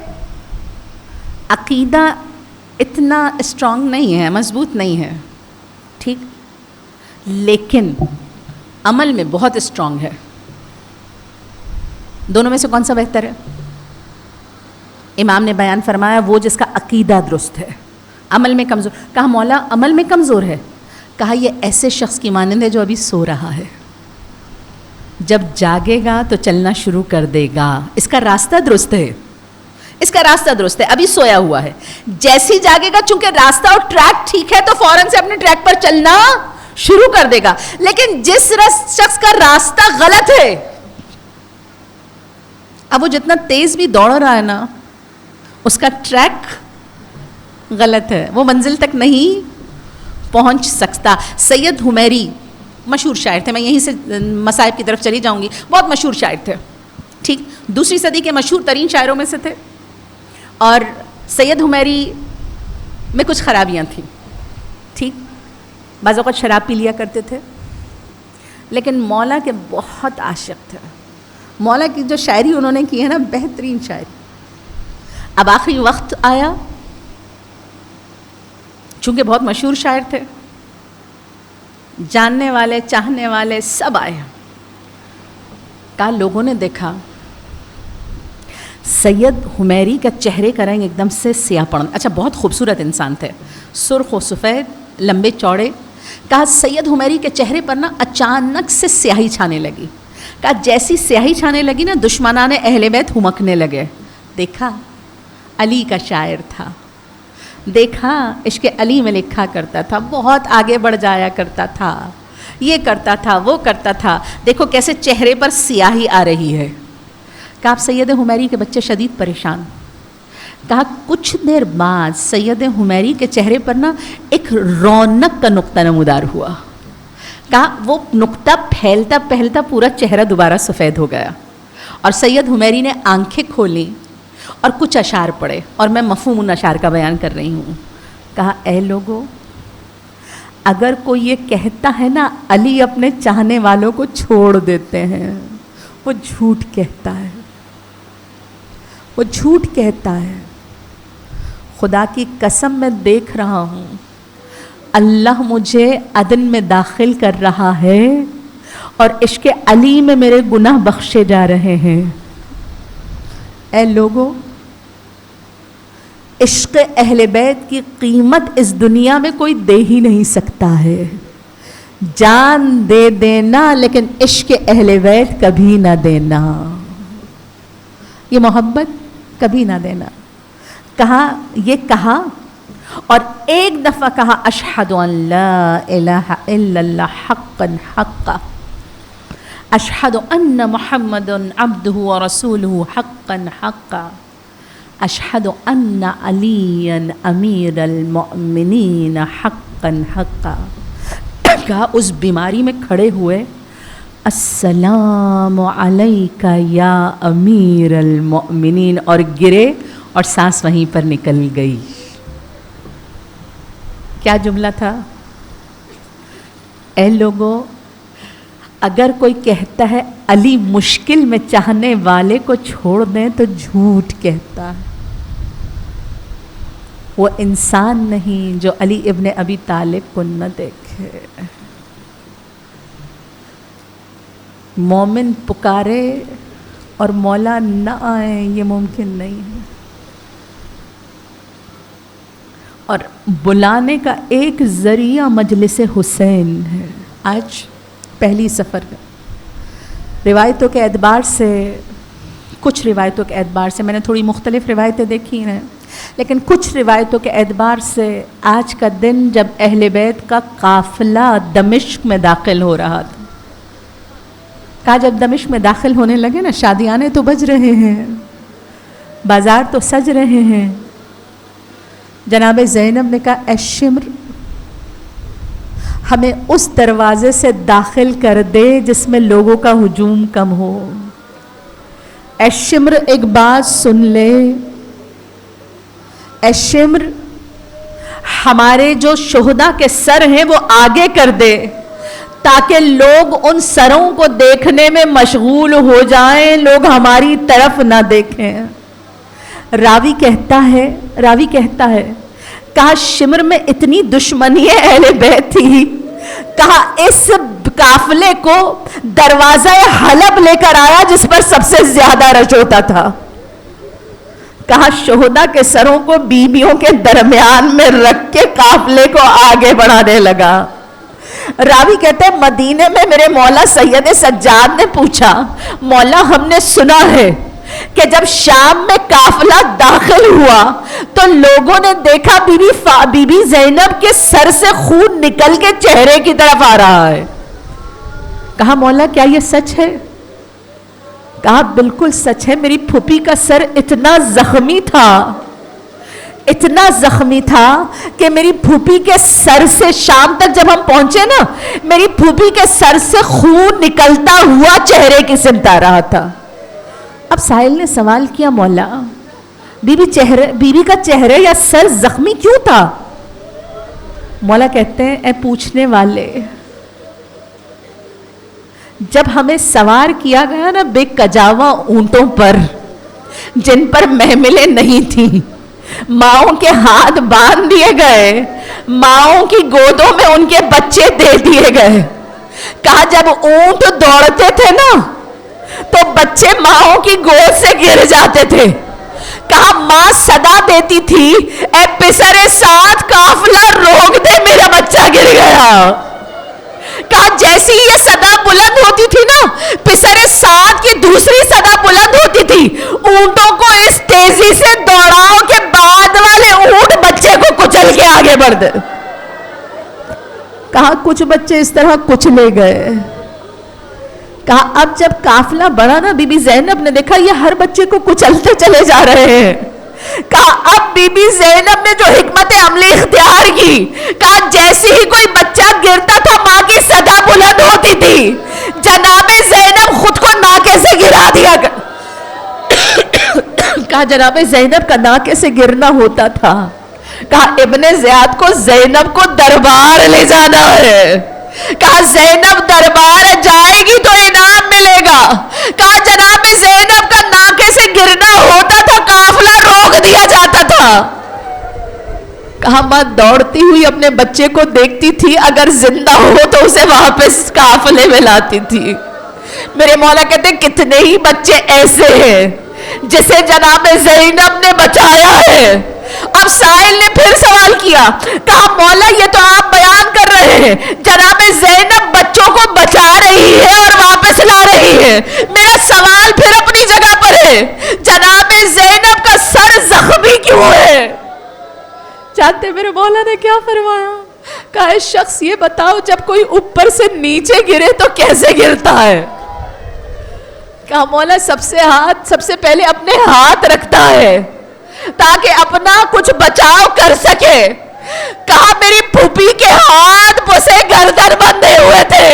عقیدہ اتنا اسٹرانگ نہیں ہے، مضبوط نہیں ہے، ٹھیک، لیکن عمل میں بہت اسٹرانگ ہے، دونوں میں سے کون سا بہتر ہے؟ امام نے بیان فرمایا وہ جس کا عقیدہ درست ہے، عمل میں کمزور۔ کہا مولا عمل میں کمزور ہے؟ کہا یہ ایسے شخص کی مانند ہے جو ابھی سو رہا ہے، جب جاگے گا تو چلنا شروع کر دے گا، اس کا راستہ درست ہے، اس کا راستہ درست ہے، ابھی سویا ہوا ہے، جیسے ہی جاگے گا چونکہ راستہ اور ٹریک ٹھیک ہے تو فوراً سے اپنے ٹریک پر چلنا شروع کر دے گا۔ لیکن جس شخص کا راستہ غلط ہے، اب وہ جتنا تیز بھی دوڑ رہا ہے نا، اس کا ٹریک غلط ہے، وہ منزل تک نہیں پہنچ سکتا۔ سید حمیری مشہور شاعر تھے، میں یہیں سے مصائب کی طرف چلی جاؤں گی، بہت مشہور شاعر تھے، ٹھیک، دوسری صدی کے مشہور ترین شاعروں میں سے تھے، اور سید حمیری میں کچھ خرابیاں تھیں، ٹھیک، بعض اوقات شراب پی لیا کرتے تھے، لیکن مولا کے بہت عاشق تھے۔ مولا کی جو شاعری انہوں نے کی ہے نا، بہترین شاعری۔ اب آخری وقت آیا، چونکہ بہت مشہور شاعر تھے، جاننے والے چاہنے والے سب آئے، کہا لوگوں نے دیکھا سید حمیری کا چہرے کا رنگ ایک دم سے سیاہ پڑ، اچھا بہت خوبصورت انسان تھے، سرخ و سفید، لمبے چوڑے۔ کہا سید حمیری کے چہرے پر نا اچانک سے سیاہی چھانے لگی۔ کہا جیسی سیاہی چھانے لگی نا، دشمنان اہل بیت ہمکنے لگے۔ دیکھا علی کا شاعر تھا، دیکھا عشق علی میں لکھا کرتا تھا، بہت آگے بڑھ جایا کرتا تھا، یہ کرتا تھا وہ کرتا تھا، دیکھو کیسے چہرے پر سیاہی آ رہی ہے۔ کہا آپ سید حمیری کے بچے شدید پریشان۔ کہا کچھ دیر بعد سید حمیری کے چہرے پر نا ایک رونق کا نقطہ نمودار ہوا۔ کہا وہ نقطہ پھیلتا پھیلتا پورا چہرہ دوبارہ سفید ہو گیا، اور سید حمیری نے آنکھیں کھولیں اور کچھ اشعار پڑھے، اور میں مفہوم ان اشعار کا بیان کر رہی ہوں۔ کہا اے لوگو، اگر کوئی یہ کہتا ہے نا علی اپنے چاہنے والوں کو چھوڑ دیتے ہیں، وہ جھوٹ کہتا ہے، وہ جھوٹ کہتا ہے۔ خدا کی قسم میں دیکھ رہا ہوں اللہ مجھے عدن میں داخل کر رہا ہے اور عشق علی میں میرے گناہ بخشے جا رہے ہیں۔ اے لوگو، عشق اہل بیت کی قیمت اس دنیا میں کوئی دے ہی نہیں سکتا ہے، جان دے دینا لیکن عشق اہل بیت کبھی نہ دینا، یہ محبت کبھی نہ دینا۔ کہا یہ کہا اور ایک دفعہ کہا اشہد ان لا الہ الا اللہ حقا حقا، اشہد ان محمد عبدہ ورسولہ حقا حقا، اشہد ان علی امیر المؤمنین حقا حقا۔ کہا اس بیماری میں کھڑے ہوئے السلام علیک یا امیر المؤمنین، اور گرے اور سانس وہیں پر نکل گئی۔ کیا جملہ تھا؟ اے لوگو، اگر کوئی کہتا ہے علی مشکل میں چاہنے والے کو چھوڑ دیں تو جھوٹ کہتا ہے، وہ انسان نہیں جو علی ابن ابی طالب کو نہ دیکھے۔ مومن پکارے اور مولا نہ آئے، یہ ممکن نہیں ہے، اور بلانے کا ایک ذریعہ مجلس حسین ہے۔ آج پہلی سفر کا روایتوں کے اعتبار سے، کچھ روایتوں کے اعتبار سے میں نے تھوڑی مختلف روایتیں دیکھی ہیں، لیکن کچھ روایتوں کے اعتبار سے آج کا دن جب اہل بیت کا قافلہ دمشق میں داخل ہو رہا تھا، کہا جب دمشق میں داخل ہونے لگے نا، شادیانے تو بج رہے ہیں، بازار تو سج رہے ہیں، جناب زینب نے کہا اے شمر ہمیں اس دروازے سے داخل کر دے جس میں لوگوں کا ہجوم کم ہو۔ اے شمر ایک بات سن لے، اے شمر ہمارے جو شہداء کے سر ہیں وہ آگے کر دے تاکہ لوگ ان سروں کو دیکھنے میں مشغول ہو جائیں، لوگ ہماری طرف نہ دیکھیں۔ راوی کہتا ہے کہا شمر میں اتنی دشمنی اہل بیت تھی، کہا اس قافلے کو دروازہ حلب لے کر آیا جس پر سب سے زیادہ رش ہوتا تھا، کہا شہداء کے سروں کو بیویوں کے درمیان میں رکھ کے قافلے کو آگے بڑھانے لگا۔ راوی کہتے ہیں مدینے میں میرے مولا سید سجاد نے پوچھا، مولا ہم نے سنا ہے کہ جب شام میں قافلہ داخل ہوا تو لوگوں نے دیکھا بی بی زینب کے سر سے خون نکل کے چہرے کی طرف آ رہا ہے۔ کہا مولا کیا یہ سچ ہے؟ کہا بالکل سچ ہے، میری پھوپھی کا سر اتنا زخمی تھا کہ میری پھوپھی کے سر سے شام تک جب ہم پہنچے نا، میری پھوپھی کے سر سے خون نکلتا ہوا چہرے کی سمت آ رہا تھا۔ اب سائل نے سوال کیا مولا بی بی کا چہرہ یا سر زخمی کیوں تھا؟ مولا کہتے ہیں اے پوچھنے والے، جب ہمیں سوار کیا گیا نا بے کجاوا اونٹوں پر جن پر محملیں نہیں تھیں، ماؤں کے ہاتھ باندھ دیے گئے، ماؤں کی گودوں میں ان کے بچے دے دیے گئے، کہا جب اونٹ دوڑتے تھے نا تو بچے ماؤں کی گود سے گر جاتے تھے، کہا ماں صدا دیتی تھی اے پسرے ساتھ قافلہ روک دے میرا بچہ گر گیا، کہا جیسی یہ صدا بلند ہوتی تھی نا پسرے ساتھ کی دوسری صدا بلند ہوتی تھی، اونٹوں کو اس تیزی سے دوڑاؤ کہ بعد والے اونٹ بچے کو کچل کے آگے بڑھ دے۔ کہا کچھ بچے اس طرح کچلے گئے۔ کہا اب جب قافلہ بڑھا نا بی بی زینب نے دیکھا یہ ہر بچے کو کچلتے چلے جا رہے ہیں، کہا اب بی بی زینب نے جو حکمت عملی اختیار کی، کہا جیسے ہی کوئی بچہ گرتا تھا ماں کی صدا بلند ہوتی تھی، جناب زینب خود کو ناکے سے گرا دیا، کہا جناب زینب کا ناکے سے گرنا ہوتا تھا، کہا ابن زیاد کو زینب کو دربار لے جانا ہے، کہا زینب دربار جائے گی تو انعام ملے گا، کہا جناب زینب کا ناکے سے گرنا ہوتا تھا قافلہ روک دیا جاتا تھا، کہا ماں دوڑتی ہوئی اپنے بچے کو دیکھتی تھی، اگر زندہ ہو تو اسے واپس قافلے میں لاتی تھی۔ میرے مولا کہتے کتنے ہی بچے ایسے ہیں جسے جناب زینب نے بچایا ہے۔ اب سائل نے پھر سوال کیا، کہا مولا یہ تو آپ بیان کر رہے ہیں جناب زینب بچوں کو بچا رہی ہے اور واپس لا رہی ہے، میرا سوال پھر اپنی جگہ پر ہے، جناب زینب کا سر زخمی کیوں ہے؟ جانتے میرے مولا نے کیا فرمایا؟ کہا شخص یہ بتاؤ جب کوئی اوپر سے نیچے گرے تو کیسے گرتا ہے؟ کہا مولا سب سے پہلے اپنے ہاتھ رکھتا ہے تاکہ اپنا کچھ بچاؤ کر سکے، کہا میری پھوپھی کے ہاتھ پسے گردن بندھے ہوئے تھے،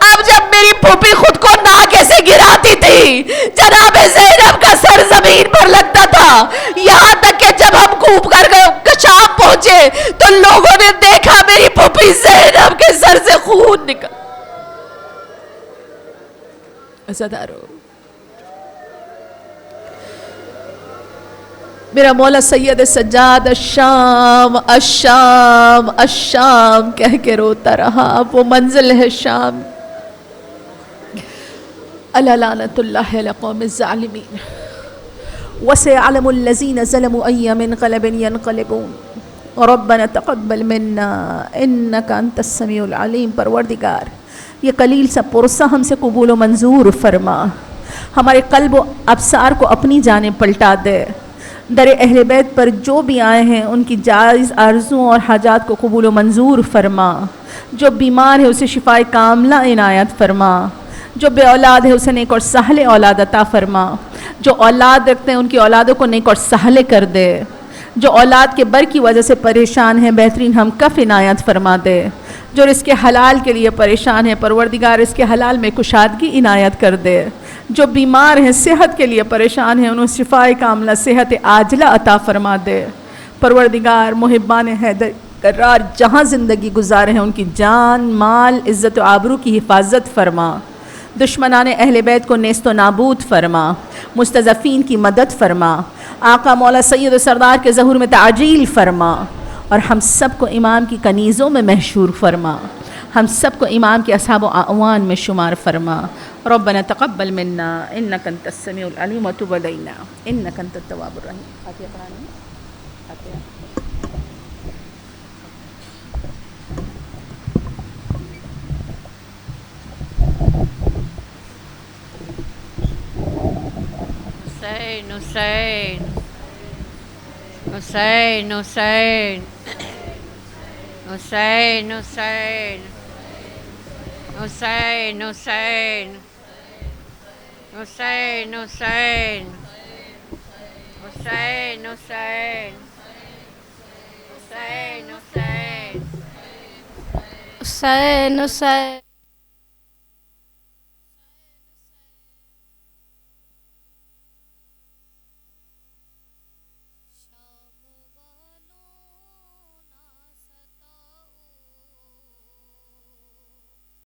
اب جب میری پھوپھی خود کو ناکے سے گراتی تھی جناب زینب کا سر زمین پر لگتا تھا، یہاں تک کہ جب ہم کوپ کر شام پہنچے تو لوگوں نے دیکھا میری پھوپھی زینب کے سر سے خون نکل۔ عزادارو میرا مولا سید سجاد الشام الشام الشام کہہ کے روتا رہا، وہ منزل ہے شام۔ الا لعنت اللہ علی قوم الظالمین وسيعلم الذين ظلموا أي منقلب ينقلبون ربنا تقبل منا انك انت السميع العليم۔ پروردگار یہ قلیل سا پرسہ ہم سے قبول و منظور فرما، ہمارے قلب و ابصار کو اپنی جانب پلٹا دے، در اہل بیت پر جو بھی آئے ہیں ان کی جائز آرزوؤں اور حاجات کو قبول و منظور فرما، جو بیمار ہے اسے شفائے کاملہ عنایت فرما، جو بے اولاد ہے اسے نیک اور سہل اولاد عطا فرما، جو اولاد رکھتے ہیں ان کی اولادوں کو نیک اور سہل کر دے، جو اولاد کے بر کی وجہ سے پریشان ہیں بہترین ہم کف عنایت فرما دے، جو رزق حلال کے لیے پریشان ہے پروردگار رزق حلال میں کشادگی عنایت کر دے، جو بیمار ہیں صحت کے لیے پریشان ہیں انہیں شفائے کاملہ صحت عاجلہ عطا فرما دے، پروردگار محبان حیدر قرار جہاں زندگی گزارے ہیں ان کی جان مال عزت و آبرو کی حفاظت فرما، دشمنان اہل بیت کو نیست و نابود فرما، مستضعفین کی مدد فرما، آقا مولا سید و سردار کے ظہور میں تعجیل فرما، اور ہم سب کو امام کی کنیزوں میں محشور فرما، ہم سب کو امام کے اصحاب و اعوان میں شمار فرما۔ ربنا تقبل منا انک انت السمیع العلیم وتب علینا انک انت التواب الرحیم۔ فاتحہ پڑھانی ہے؟ فاتحہ۔ حسین حسین حسین حسین حسین حسین حسین حسین حسین حسین حسین حسین حسین حسین حسین حسین